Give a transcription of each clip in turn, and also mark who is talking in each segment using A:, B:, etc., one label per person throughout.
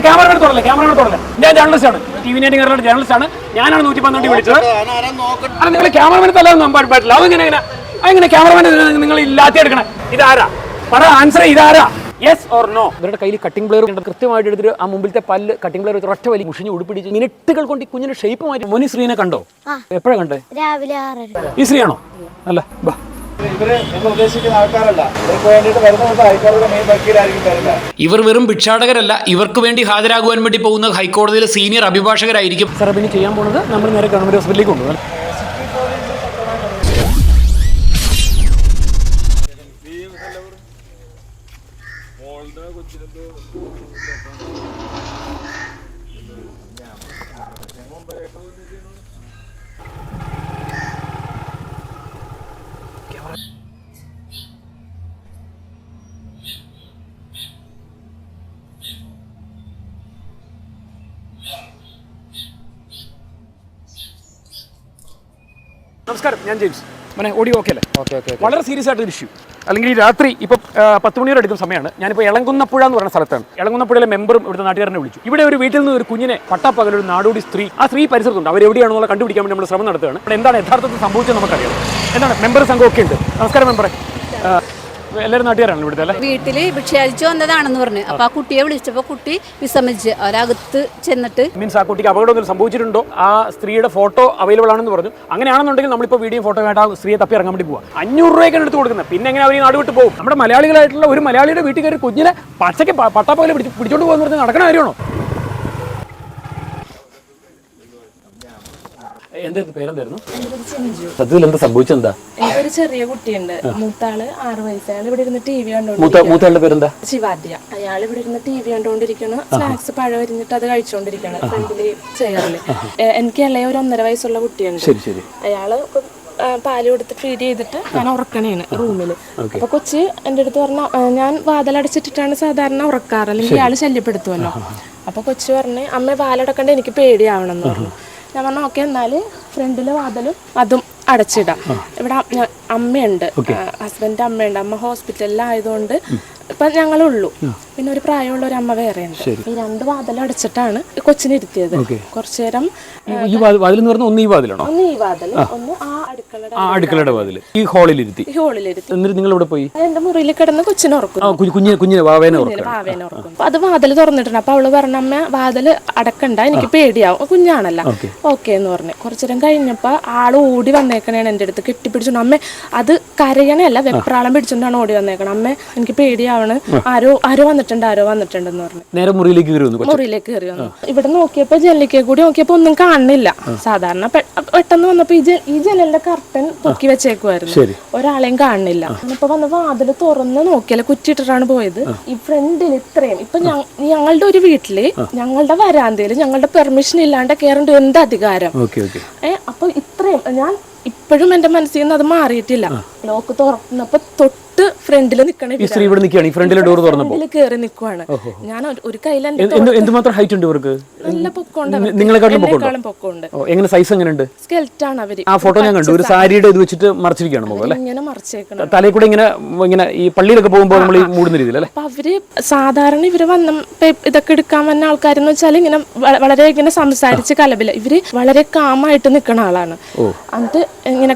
A: Camera തുറല്ലേ. ഞാൻ journalist ആണ്, TV 9 കേരളയുടെ ജേർണലിസ്റ്റ് ആണ്. ഞാനാണ് 112 വിളിച്ചത്. നിങ്ങൾ ക്യാമറമാനെ തല്ലാൻ നമ്പാൻ പറ്റില്ല. അതെങ്ങനെ ക്യാമറമാനെ നിങ്ങൾ ഇല്ലാത്ത എടുക്കണം? ഇതാരാ പറ, ആൻസർ ഇതാരാ? Yes or no? ഇവരുടെ കയ്യിൽ കട്ടിംഗ് പ്ലെയർ കൃത്യമായിട്ട് എടുത്തിട്ട് ആ മുമ്പിലത്തെ പല്ല് കട്ടിംഗ് പ്ലെയർ ഒറ്റ വലി മുഷിഞ്ഞ് ഉടുപ്പിടിച്ച് മിനിറ്റുകൾ കൊണ്ട് കുഞ്ഞിന്റെ ഷേപ്പ് മാറ്റി. മോനി ശ്രീനെ കണ്ടോ? എപ്പോഴാണ് കണ്ടേ?
B: രാവിലെ 6:30.
A: ഈ ശ്രീയാണോ? അല്ല,
C: ഇവർ വെറും ഭിക്ഷാടകരല്ല, ഇവർക്ക് വേണ്ടി ഹാജരാകുവാൻ വേണ്ടി പോകുന്ന ഹൈക്കോടതിയിലെ സീനിയർ അഭിഭാഷകരായിരിക്കും.
A: സർബിന് ചെയ്യാൻ പോകുന്നത് നമ്മൾ നേരെ ഗവൺമെന്റ് ഹോസ്പിറ്റലിലേക്ക് കൊണ്ടുപോകും. നമസ്കാരം, ഞാൻ ജെയിംസ്. ഓഡിയോ ഓക്കെ അല്ലേ? വളരെ സീരിയസ് ആയിട്ടൊരു ഇഷ്യൂ. അല്ലെങ്കിൽ ഈ രാത്രി ഇപ്പം 10 മണിയോടെ അടുക്കുന്ന സമയമാണ്. ഞാനിപ്പോൾ എളങ്കുന്നപ്പുഴ എന്ന് പറയുന്ന സ്ഥലത്താണ്. എളങ്കുന്നപ്പുഴയിലെ മെമ്പറും ഇവിടുത്തെ നാട്ടുകാരനെ വിളിച്ചു. ഇവിടെ ഒരു വീട്ടിൽ നിന്ന് ഒരു കുഞ്ഞിനെ പട്ടാപ്പകൽ ഒരു നാടോടി സ്ത്രീ, ആ സ്ത്രീ പരിസരത്തുണ്ട്. അവരെവിടെയാണെന്നുള്ള കണ്ടുപിടിക്കാൻ വേണ്ടി നമ്മൾ ശ്രമം നടത്തുകയാണ്. അവിടെ എന്താണ് യഥാർത്ഥത്തിൽ സംഭവിച്ചത് നമുക്കറിയാം. എന്താണ് മെമ്പർ സംഘം ഒക്കെ ഉണ്ട്. നമസ്കാരം മെമ്പറെ. എല്ലാവരും നാട്ടുകാരാണ് ഇവിടുത്തെ അല്ലേ?
D: വീട്ടില് ഭിക്ഷയാചിച്ചു വന്നതാണെന്ന് പറഞ്ഞു. അപ്പൊ ആ കുട്ടിയെ വിളിച്ചപ്പോൾ കുട്ടി വിസമ്മതിച്ച് അവരകത്ത് ചെന്നിട്ട്
A: മീൻസ് ആ കുട്ടിക്ക് അപകടമൊന്നും സംഭവിച്ചിട്ടുണ്ടോ? ആ സ്ത്രീയുടെ ഫോട്ടോ അവൈലബിൾ ആണെന്ന് പറഞ്ഞു. അങ്ങനെയാണെന്നുണ്ടെങ്കിൽ നമ്മളിപ്പോൾ വീഡിയോ ഫോട്ടോ ആയിട്ട് ആ സ്ത്രീയെ തപ്പി ഇറങ്ങാൻ വേണ്ടി പോവാം. 500 രൂപയ്ക്കാണ് എടുത്ത് കൊടുക്കുന്നത്. പിന്നെ എങ്ങനെ അവർ നാട് വിട്ട് പോകും? നമ്മുടെ മലയാളികളായിട്ടുള്ള ഒരു മലയാളിയുടെ വീട്ടിൽ കയറി കുഞ്ഞിനെ പച്ചയ്ക്ക് പട്ടാപ്പകൽ പിടിച്ചോണ്ട് പോകുന്ന പറഞ്ഞാൽ നടക്കുന്ന കാര്യമാണോ? പേരെന്തായിരുന്നു? സത്യത്തിൽ എന്താ സംഭവിച്ചെന്താ?
E: എനിക്കൊരു ചെറിയ കുട്ടിയുണ്ട്. മൂത്താള് 6 വയസ്സാണ്. ഇവിടെ ഇരുന്ന് TV
A: മൂത്താളുടെ പേരെന്താ?
E: ശിവാദ്യ. അയാൾ ഇവിടെ ഇരുന്ന് TV കണ്ടോണ്ടിരിക്കണം. സ്നാക്സ് പഴം അരിഞ്ഞിട്ട് അത് കഴിച്ചോണ്ടിരിക്കണം ഫ്രണ്ടില് ചെയറില്. എനിക്ക് ഇളയ ഒരു 1.5 വയസ്സുള്ള കുട്ടിയുണ്ട്. അയാള് പാല് കൊടുത്ത് ഫീഡ് ചെയ്തിട്ട് ഞാൻ ഉറക്കണേണ് റൂമില്. അപ്പൊ കൊച്ച് എന്റെ അടുത്ത് പറഞ്ഞ, ഞാൻ വാതിലടച്ചിട്ടിട്ടാണ് സാധാരണ ഉറക്കാറ്, അല്ലെങ്കിൽ ഇയാള് ശല്യപ്പെടുത്തുമല്ലോ. അപ്പൊ കൊച്ചു പറഞ്ഞ്, അമ്മ വാലടക്കണ്ട, എനിക്ക് പേടിയാവണം എന്ന് പറഞ്ഞു. ഞാൻ പറഞ്ഞു ഓക്കെ, എന്നാല് ഫ്രണ്ടിലെ വാതിലും അതും അടച്ചിടാം. ഇവിടെ അമ്മയുണ്ട്, ഹസ്ബൻഡിന്റെ അമ്മയുണ്ട്. അമ്മ ഹോസ്പിറ്റലിലായതുകൊണ്ട് ഇപ്പൊ ഞങ്ങളുള്ളൂ. പിന്നെ ഒരു പ്രായമുള്ള ഒരു അമ്മ വേറെ ഉണ്ട്. ഈ 2 വാതിലും അടച്ചിട്ടാണ് കൊച്ചിനെ ഇരുത്തിയത്. കുറച്ചു നേരം
A: ഈ വാതിൽ ഒന്ന് ഈ വാതിലാണോ?
E: ഒന്ന് ഈ വാതിൽ, ഒന്ന് ആ
A: അടുക്കളയുടെ വാതിൽ. ഈ ഹോളിലിരുത്തി. എന്നിട്ട് നിങ്ങൾ ഇവിടെ പോയി
E: എന്റെ മുറിയിൽ കിടന്ന് കൊച്ചിനെ ഉറക്കും.
A: കുഞ്ഞിനെ വാവേനെ
E: ഉറക്കും. അപ്പൊ അത് വാതിൽ തുറന്നിട്ടുണ്ട്. അപ്പൊ അവള് പറഞ്ഞ, അമ്മ വാതിൽ അടക്കണ്ട, എനിക്ക് പേടിയാവും, കുഞ്ഞാണല്ല. ഓക്കെ എന്ന് പറഞ്ഞു. കുറച്ചു നേരം കഴിഞ്ഞപ്പോ ആള് ഓടി വന്നേക്കണേണ് എന്റെ അടുത്ത്, കെട്ടിപ്പിടിച്ചോണ്ട്. അമ്മ അത് കരയണല്ല, വെപ്രാളം പിടിച്ചോണ്ടാണ് ഓടി വന്നേക്കണം. അമ്മ എനിക്ക് പേടിയാവണ്, ആരോ വന്നിട്ടുണ്ടെന്ന് പറഞ്ഞു.
A: നേരെ മുറിയിലേക്ക്
E: കയറി വന്നു. ഇവിടെ നോക്കിയപ്പോ ജനലിലേക്ക് കൂടി നോക്കിയപ്പോ ഒന്നും കാണുന്നില്ല. സാധാരണ പെട്ടെന്ന് വന്നപ്പോ ഈ ജനലിന്റെ കർട്ടൻ പൊക്കി വെച്ചേക്കുമായിരുന്നു. ഒരാളെയും കാണുന്നില്ല. ഇപ്പൊ വന്ന് വാതിൽ തുറന്ന് നോക്കിയാലേ കുറ്റിയിട്ടിട്ടാണ് പോയത്. ഈ ഫ്രണ്ടിൽ ഇത്രയും ഇപ്പൊ ഞങ്ങളുടെ ഒരു വീട്ടില് ഞങ്ങളുടെ വരാന്തയില് ഞങ്ങളുടെ പെർമിഷൻ ഇല്ലാണ്ട് കയറേണ്ട എന്ത് അധികാരം? അപ്പൊ ഇത്രയും ഞാൻ ഇപ്പോഴും എന്റെ മനസ്സിൽ നിന്ന് അത് മാറിയിട്ടില്ല. ലോക്ക് തുറന്നപ്പോ തൊട്ട് ഫ്രണ്ടിൽ നിക്കണേ കയറി നിക്കുവാണ്. ഞാൻ ഒരു കയ്യിൽ
A: എന്തുമാത്രം ഹൈറ്റ് ഉണ്ട് ഇവർക്ക്?
E: നല്ല പൊക്കമുണ്ട്.
A: നിങ്ങളെക്കാളും പൊക്കമുണ്ട്. എങ്ങനെ സൈസ് എങ്ങനെയുണ്ട്?
E: സ്കെൽറ്റാണ് അവര്.
A: ആ ഫോട്ടോ ഞാൻ കണ്ടു. ഒരു സാരിയുടെ ഇത് വെച്ചിട്ട് മറച്ചിരിക്കുകയാണ് മുഖം,
E: ഇങ്ങനെ മറച്ചേക്കണം.
A: തലയിൽ കൂടെ ഇങ്ങനെ ഈ പള്ളിയിലൊക്കെ പോകുമ്പോൾ നമ്മൾ ഈ മൂടുന്ന രീതിയിൽ.
E: അപ്പൊ അവര് സാധാരണ ഇവര് വന്ന ഇതൊക്കെ എടുക്കാൻ വന്ന ആൾക്കാരെന്ന് വെച്ചാൽ ഇങ്ങനെ വളരെ ഇങ്ങനെ സംസാരിച്ച് കലപില. ഇവര് വളരെ കാമായിട്ട് നിൽക്കുന്ന ആളാണ്. എന്നിട്ട് ഇങ്ങനെ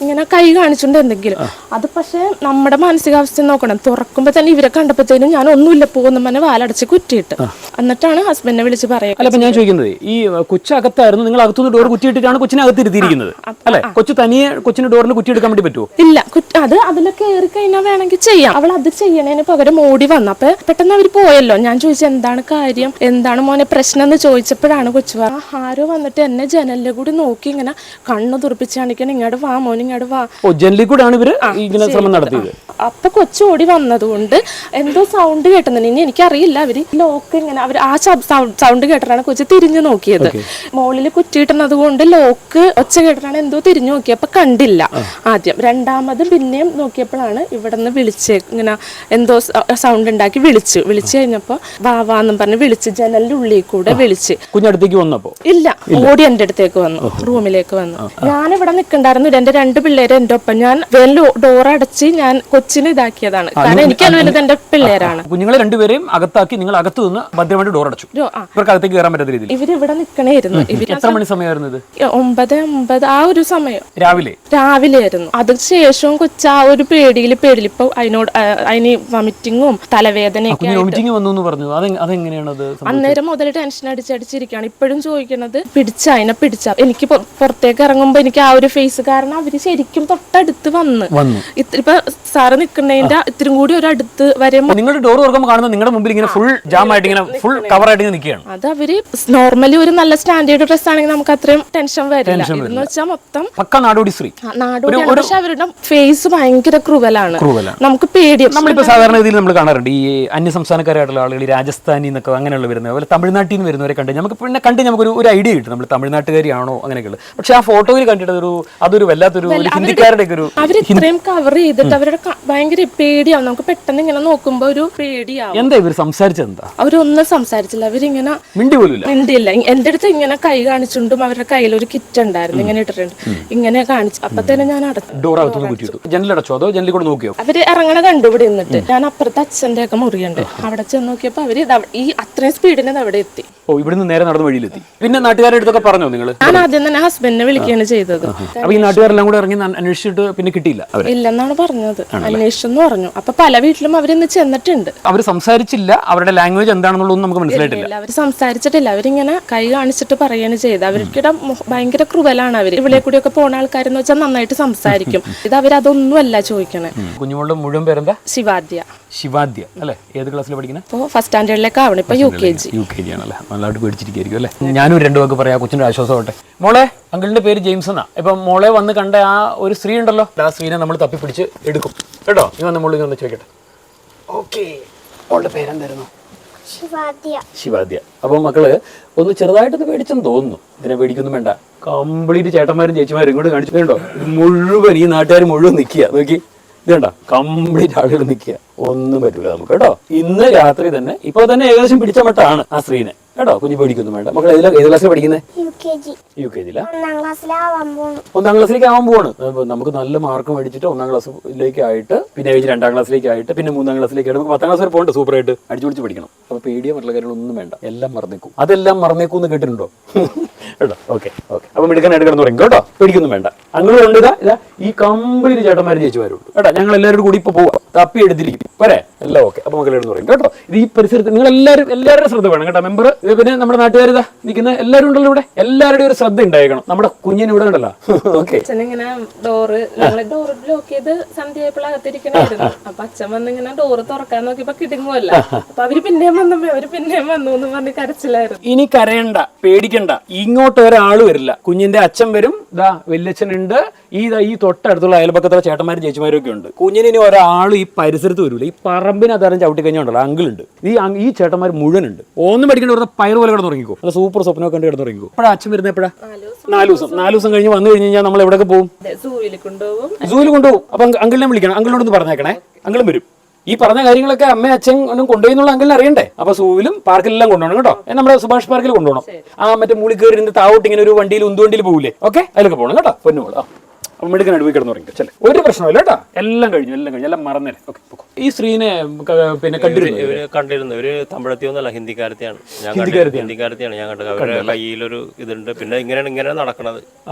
E: ഇങ്ങനെ കൈ കാണിച്ചോണ്ട് എന്തെങ്കിലും. അത് പക്ഷെ നമ്മുടെ മാനസികാവസ്ഥ നോക്കണം. തുറക്കുമ്പോ തന്നെ ഇവരെ കണ്ടപ്പോഴത്തേനും ഞാൻ ഒന്നുമില്ല പോകുന്ന പറഞ്ഞ വാലടച്ച് കുറ്റിയിട്ട്. എന്നിട്ടാണ് ഹസ്ബൻഡിനെ വിളിച്ച് പറയുക.
A: അല്ല, ഞാൻ ചോദിക്കുന്നത്, ഈ കൊച്ചകത്തായിരുന്നു, നിങ്ങൾ അകത്തുനിന്ന് ഡോർ കുറ്റിയിട്ടിട്ടാണ് കൊച്ചിനെ അകത്തിരുത്തിയിരിക്കുന്നത് അല്ലെ? കൊച്ചു തനിയെ കൊച്ചിന് ഡോറിന് കുറ്റി എടുക്കാൻ വേണ്ടി പറ്റുമോ?
E: ഇല്ല, അത് അതിൽ കയറി കഴിഞ്ഞാൽ വേണമെങ്കിൽ ചെയ്യാം. അവൾ അത് ചെയ്യണേന് പകരം ഓടി വന്നു. അപ്പൊ പെട്ടെന്ന് അവര് പോയല്ലോ. ഞാൻ ചോദിച്ചു, എന്താണ് കാര്യം, എന്താണ് മോനെ പ്രശ്നം എന്ന് ചോദിച്ചപ്പോഴാണ് കൊച്ചു ആരോ വന്നിട്ട് എന്നെ ജനലിലെ കൂടി നോക്കി ഇങ്ങനെ കണ്ണു തുറപ്പിച്ച് കാണിക്കണം, ഇങ്ങോട്ട് വാ മോൻ, ഇങ്ങോട്ട് വാ.
A: ജനലിൽ കൂടെയാണ് ഇവര് ഇങ്ങനെ ശ്രമം നടത്തിയത്.
E: അപ്പൊ കൊച്ചു ഓടി വന്നതുകൊണ്ട് എന്തോ സൗണ്ട് കേട്ടെന്ന്. ഇനി എനിക്കറിയില്ല. അവര് ലോക്ക് ഇങ്ങനെ അവർ ആ സൗണ്ട് കേട്ടിട്ടാണ് കൊച്ചു തിരിഞ്ഞു നോക്കിയത്. മോളിൽ കുറ്റിയിട്ടത് കൊണ്ട് ലോക്ക് ഒച്ച കേട്ടിട്ടാണ് എന്തോ തിരിഞ്ഞു നോക്കിയപ്പോ കണ്ടില്ല ആദ്യം. രണ്ടാമതും പിന്നെയും നോക്കിയപ്പോഴാണ് ഇവിടെ നിന്ന് വിളിച്ചേ, ഇങ്ങനെ എന്തോ സൗണ്ട് ഉണ്ടാക്കി വിളിച്ചു കഴിഞ്ഞപ്പോ വാവാന്നും പറഞ്ഞ് വിളിച്ച് ജനലിന്റെ ഉള്ളിൽ കൂടെ വിളിച്ച്.
A: കുഞ്ഞടുത്തേക്ക് വന്നപ്പോ
E: ഇല്ല, ഓടി എന്റെ അടുത്തേക്ക് വന്നു, റൂമിലേക്ക് വന്നു. ഞാനിവിടെ നിൽക്കണ്ടായിരുന്നു. എന്റെ 2 പിള്ളേര് എന്റെ ഒപ്പം. ഞാൻ ഡോർ ഡോർ അടച്ച് ഞാൻ കൊച്ചിന് ഇതാക്കിയതാണ്. കാരണം എനിക്കത് വലുത് എന്റെ പിള്ളേരാണ്.
A: കുഞ്ഞുങ്ങളെ രണ്ടുപേരെയും അകത്താക്കി നിങ്ങൾ അകത്ത് നിന്ന് ഭദ്രമായിട്ട് ഡോർ അടച്ചു. ഇവർക്ക് അകത്തേക്ക് കയറാൻ പറ്റാത്ത രീതിയിൽ
E: ഇവരിവിടെ നിക്കണായിരുന്നു.
A: എത്ര മണി സമയമായിരുന്നു ഇത്?
E: 9 ആ ഒരു സമയം
A: രാവിലെ
E: ആയിരുന്നു. അതിനുശേഷവും കൊച്ചു ആ ഒരു പേടിയിൽ ഇപ്പൊ അതിന് വമിറ്റിങ്ങും തലവേദനയൊക്കെ
A: വന്നു പറഞ്ഞു. അതെങ്ങനെയാണത്?
E: അന്നേരം മുതൽ ടെൻഷൻ അടിച്ചടിച്ചിരിക്കുകയാണ്. ഇപ്പോഴും ചോദിക്കണത് അതിനെ പിടിച്ച എനിക്ക് പുറത്തേക്ക് ഇറങ്ങുമ്പോ എനിക്ക് ആ ഒരു ഫേസ്, കാരണം അവര് ശരിക്കും തൊട്ടടുത്ത് വന്ന് ഇപ്പൊ സാറ് നിൽക്കുന്നതിന്റെ ഇത്തിരി കൂടി ഒരു അടുത്ത് വരുമ്പോ
A: നിങ്ങളുടെ ഡോർ തുറക്കുമ്പോൾ കാണുന്നത് നിങ്ങളുടെ മുമ്പിൽ ഇങ്ങനെ ഫുൾ ജാം ആയിട്ട് ഇങ്ങനെ ഫുൾ കവർ ആയിട്ട് നിൽക്കുകയാണ്.
E: അത് അവര് നോർമലി ഒരു നല്ല സ്റ്റാൻഡേർഡ് ഡ്രസ് ആണെങ്കിൽ നമുക്ക് അത്രയും ടെൻഷൻ വരില്ല. എന്ന് വെച്ചാൽ മൊത്തം
A: പക്ക നാടോടി സ്ത്രീ,
E: നാടോടിയാണ്. പക്ഷെ അവരുടെ ഫേസ് ഭയങ്കര ക്രൂവലാണ്. നമുക്ക് പേടിയാണ്.
A: നമ്മളിപ്പോ സാധാരണ രീതിയിൽ നമ്മൾ കാണാറുണ്ട് ഈ അന്യ സംസ്ഥാനക്കാരായിട്ടുള്ള ആളുകൾ, രാജസ്ഥാനിൽ നിന്നൊക്കെ അങ്ങനെയുള്ള വരുന്നത്, അതുപോലെ തമിഴ്നാട്ടിൽ നിന്ന് വരുന്നവരെ കണ്ട് നമുക്ക് ഒരു ഐഡിയ കിട്ടും നമ്മൾ തമിഴ്നാട്ടുകാരിയാണോ അങ്ങനെയൊക്കെയുള്ളത്. പക്ഷെ ആ ഫോട്ടോയിൽ കണ്ടിട്ട് അതൊരു വല്ലാത്തൊരു ഹിന്ദിക്കാരുടെ ഒരു
E: അവർ ഇത്രയും കവർ ചെയ്തിട്ട് അവരുടെ ഭയങ്കര പേടിയാവും. നമുക്ക് പെട്ടെന്ന് ഇങ്ങനെ നോക്കുമ്പോ ഒരു പേടിയാവും.
A: എന്താ ഇവർ സംസാരിച്ചത്? എന്താ
E: അവരൊന്നും സംസാരിച്ചില്ല. അവരിങ്ങനെ മിണ്ടിയില്ല. എന്റെ അടുത്ത് ഇങ്ങനെ കൈ കാണിച്ചുകൊണ്ടും അവരുടെ കയ്യിൽ ഒരു കിറ്റ് ഉണ്ടായിരുന്നു, ഇങ്ങനെ ഇട്ടിട്ടുണ്ട്, ഇങ്ങനെ കാണിച്ചു. അപ്പൊ തന്നെ ഞാൻ
A: ജനലടച്ചോ അതോ ജനലിൽ കൂടെ നോക്കിയോ?
E: അവര് ഇറങ്ങണ കണ്ടു ഇവിടെ നിന്നിട്ട്. ഞാൻ അപ്പുറത്തെ അച്ഛന്റെ ഒക്കെ മുറിയുണ്ട്, അവിടെ ചെന്ന് നോക്കിയപ്പോ അവര് ഈ അത്രയും സ്പീഡിന് അവിടെ എത്തി.
A: ഇവിടുന്ന് നേരെ നടന്ന വഴിയിലെത്തി. പിന്നെ നാട്ടുകാരുടെ അടുത്തൊക്കെ പറഞ്ഞോ നിങ്ങൾ?
E: ഞാൻ ആദ്യം തന്നെ ഹസ്ബൻഡിനെ വിളിക്കുകയാണ് ചെയ്തത്.
A: അപ്പൊ ഈ നാട്ടുകാരെല്ലാം കൂടെ ഇറങ്ങി അന്വേഷിച്ചിട്ട് പിന്നെ കിട്ടിയില്ല?
E: ഇല്ലെന്നാണ് പറഞ്ഞത്. അന്വേഷിച്ചെന്ന് പറഞ്ഞു. അപ്പൊ പല വീട്ടിലും അവരിന്ന് ചെന്നിട്ടുണ്ട്.
A: അവർ സംസാരിച്ചില്ല. അവരുടെ ലാംഗ്വേജ് എന്താണെന്നുള്ളതൊന്നും നമുക്ക് മനസ്സിലായിട്ടില്ല.
E: അവർ സംസാരിച്ചിട്ടില്ല. അവരിങ്ങനെ കൈ കാണിച്ചിട്ട് പറയുകയാണ് ചെയ്തത്. അവർക്കിടെ ഭയങ്കര ക്രൂവലാണ്. അവർ ഇവിടെ കൂടി ഒക്കെ പോണ ആൾക്കാരെന്ന് വെച്ചാൽ നന്നായിട്ട് സംസാരിക്കും. ഇത് അവരതൊന്നുമല്ല ചോദിക്കണേ.
A: കുഞ്ഞുങ്ങളുടെ മുഴുവൻ പേരെന്താ? ശിവാദ്യ അല്ലെ? ഏത് ക്ലാസ്സിൽ പഠിക്കുന്നത്?
E: ഇപ്പൊ ഫസ്റ്റ് സ്റ്റാൻഡേർഡിലേക്ക് ആവണം. ഇപ്പൊ UKG
A: ആണല്ലേ? നല്ലതായിട്ട് പേടിച്ചിരിക്കും അല്ലേ? ഞാനും 2 വാക്ക് പറയാം, കൊച്ചിന്റെ ആശ്വാസമാവട്ടെ. മോളെ, അങ്കിളിന്റെ പേര് ജെയിംസ് എന്നാ. ഇപ്പൊ മോളെ വന്ന് കണ്ട ആ ഒരു സ്ത്രീ ഉണ്ടല്ലോ, ആ സ്ത്രീനെ നമ്മൾ തപ്പിപ്പിടിച്ച് എടുക്കും കേട്ടോ. നീ വന്ന് മോളിൽ ഒന്ന് ചോദിക്കട്ടെ. ഓക്കെ, മോളുടെ പേരെന്തായിരുന്നു? ശിവാദ്യ. അപ്പൊ മക്കള് ഒന്ന് ചെറുതായിട്ടൊന്ന് പേടിച്ചെന്ന് തോന്നുന്നു. ഇതിനെ പേടിക്കൊന്നും വേണ്ട. കംപ്ലീറ്റ് ചേട്ടന്മാരും ചേച്ചിമാരും ഇങ്ങോട്ട് കാണിച്ചു കേട്ടോ. മുഴുവൻ ഈ നാട്ടുകാർ മുഴുവൻ നിൽക്കുക. നോക്കി, ഇത് കണ്ട, കംപ്ലീറ്റ് ആളുകൾ നിൽക്കുക. ഒന്നും പറ്റൂല നമുക്ക് കേട്ടോ. ഇന്ന് രാത്രി തന്നെ ഇപ്പൊ തന്നെ ഏകദേശം പിടിച്ച മട്ടാണ് ആ സ്ത്രീനെ കേട്ടോ. കുഞ്ഞു പേടിക്കൊന്നും വേണ്ട. മക്കൾ ഏത് ക്ലാസ്സിൽ പഠിക്കുന്നത്? UKG. 1ാം ക്ലാസ്സിലേക്ക് ആവാൻ പോവാണ്. നമുക്ക് നല്ല മാർക്ക് മേടിച്ചിട്ട് 1ാം ക്ലാസ്സിലേക്ക് ആയിട്ട്, പിന്നെ 2ാം ക്ലാസ്സിലേക്ക് ആയിട്ട്, പിന്നെ 3ാം ക്ലാസ്സിലേക്ക് ആയിട്ട് നമുക്ക് 10ാം ക്ലാസ് വരെ പോകണ്ട. സൂപ്പറായിട്ട് അടിച്ചുപിടിച്ച് പഠിക്കണം. അപ്പൊ പേടിയോ മറ്റുള്ള കാര്യങ്ങളൊന്നും വേണ്ട. എല്ലാം മറന്നേക്കും. അതെല്ലാം മറന്നേക്കും എന്ന് കേട്ടിട്ടുണ്ടോ കേട്ടോ? ഓക്കെ. അപ്പൊ മിടുക്കാനായിട്ട് കിടന്നു തുടങ്ങി കേട്ടോ. പേടിക്കൊന്നും വേണ്ട. അങ്ങനെ ഉണ്ട്. ഇതാ ഈ കംപ്ലീറ്റ് ചേട്ടന്മാരും ചേച്ചിമാരുണ്ട് കേട്ടോ. ഞങ്ങൾ എല്ലാവരും കൂടി ഇപ്പൊ പോവാം. തപ്പി എടുത്തിരിക്കും പോരെ? എല്ലാം ഓക്കെ. അപ്പൊ മക്കൾ എടുത്ത് പറയും കേട്ടോ. ഇത് ഈ പരിസരത്ത് നിങ്ങൾ എല്ലാവരുടെ ശ്രദ്ധ വേണം കേട്ടോ. മെമ്പർ, പിന്നെ നമ്മുടെ നാട്ടുകാരിതാ നിൽക്കുന്ന എല്ലാവരും ഉണ്ടല്ലോ ഇവിടെ. എല്ലാവരുടെയും ഒരു ശ്രദ്ധ ഉണ്ടായിരിക്കണം. നമ്മുടെ കുഞ്ഞിന് ഇവിടെ ഉണ്ടല്ലോ. ഓക്കെ.
E: അച്ഛനിങ്ങനെ ഡോറ് ലോക്ക് ചെയ്ത് സന്ധ്യയപ്പോൾ അകത്തിരിക്കണായിരുന്നു. അപ്പൊ അച്ഛൻ വന്ന് ഇങ്ങനെ ഡോറ് തുറക്കാൻ നോക്കിയപ്പോ കിടുങ്ങുമല്ല. അപ്പൊ അവര് പിന്നെയും വന്നു എന്ന് പറഞ്ഞ് കരച്ചിലായിരുന്നു.
A: ഇനി കരയണ്ട, പേടിക്കണ്ട. ഇങ്ങോട്ട് ഒരാള് വരില്ല. കുഞ്ഞിന്റെ അച്ഛൻ വരും. ഇതാ വല്യച്ഛനുണ്ട്. ഈ തൊട്ടടുത്തുള്ള അയൽപക്കത്തുള്ള ചേട്ടന്മാരും ചേച്ചിമാരും ഒക്കെ ഉണ്ട്. കുഞ്ഞിന് ഇനി ഒരാളും ഈ പരിസരത്ത് വരില്ല. ഈ പറമ്പിന് അതാരം ചവിട്ടി കഴിഞ്ഞുണ്ടല്ലോ അങ്കിളുണ്ട്. ഈ ചേട്ടന്മാർ മുഴുവനുണ്ട്. ഒന്നും പഠിക്കേണ്ട വെറുതെ പയർ പോലെ കിടന്ന് തുടങ്ങിക്കോ. അല്ല സൂപ്പർ സ്വപ്നമൊക്കെ കണ്ട് കിടന്ന് തുടങ്ങിക്കോ. എപ്പോഴാ അച്ഛൻ വരുന്നത്? എപ്പോഴാ? 4 ദിവസം കഴിഞ്ഞ് വന്നു കഴിഞ്ഞാൽ നമ്മൾ എവിടെയൊക്കെ പോകും? സൂവിൽ കൊണ്ടുപോകും. അപ്പൊ അങ്കിളിനെ വിളിക്കണം. അങ്കിളിനോട് പറഞ്ഞേക്കണേ. അങ്കിളും വരും. ഈ പറഞ്ഞ കാര്യങ്ങളൊക്കെ അമ്മ അച്ഛൻ ഒന്നും കൊണ്ടുപോയെന്നുള്ള അങ്കിളിനെ അറിയണ്ടേ? അപ്പൊ സൂവിലും പാർക്കിലെല്ലാം കൊണ്ടുപോകണം കേട്ടോ. നമ്മുടെ സുഭാഷ് പാർക്കിൽ കൊണ്ടുപോകണം. ആ മറ്റേ മൂളിക്കേറിന്റെ താവോട്ട് ഇങ്ങനെ ഒരു വണ്ടിയിൽ ഉന്തുവണ്ടിയിൽ പോകില്ലേ? ഓക്കെ, അതിലൊക്കെ പോകണം കേട്ടോ. പൊന്നുപോളാം. മെടുക്കാൻ അടുപ്പിൽ കിടന്നു തുടങ്ങി. ചെല്ലേ, ഒരു പ്രശ്നമില്ല കേട്ടോ. എല്ലാം കഴിഞ്ഞു, എല്ലാം മറന്നേ. ഓക്കെ. ഈ സ്ത്രീനെ പിന്നെ
B: കണ്ടിരുന്നു. ഇവര് തമിഴത്തിയൊന്നല്ല, ഹിന്ദിക്കാരത്തെയാണ്. ഹിന്ദിക്കാരത്തെയാണ് ഞാൻ കണ്ടത്. അവരുടെ കയ്യിലൊരു ഇതുണ്ട്. പിന്നെ ഇങ്ങനെ നടക്കണത്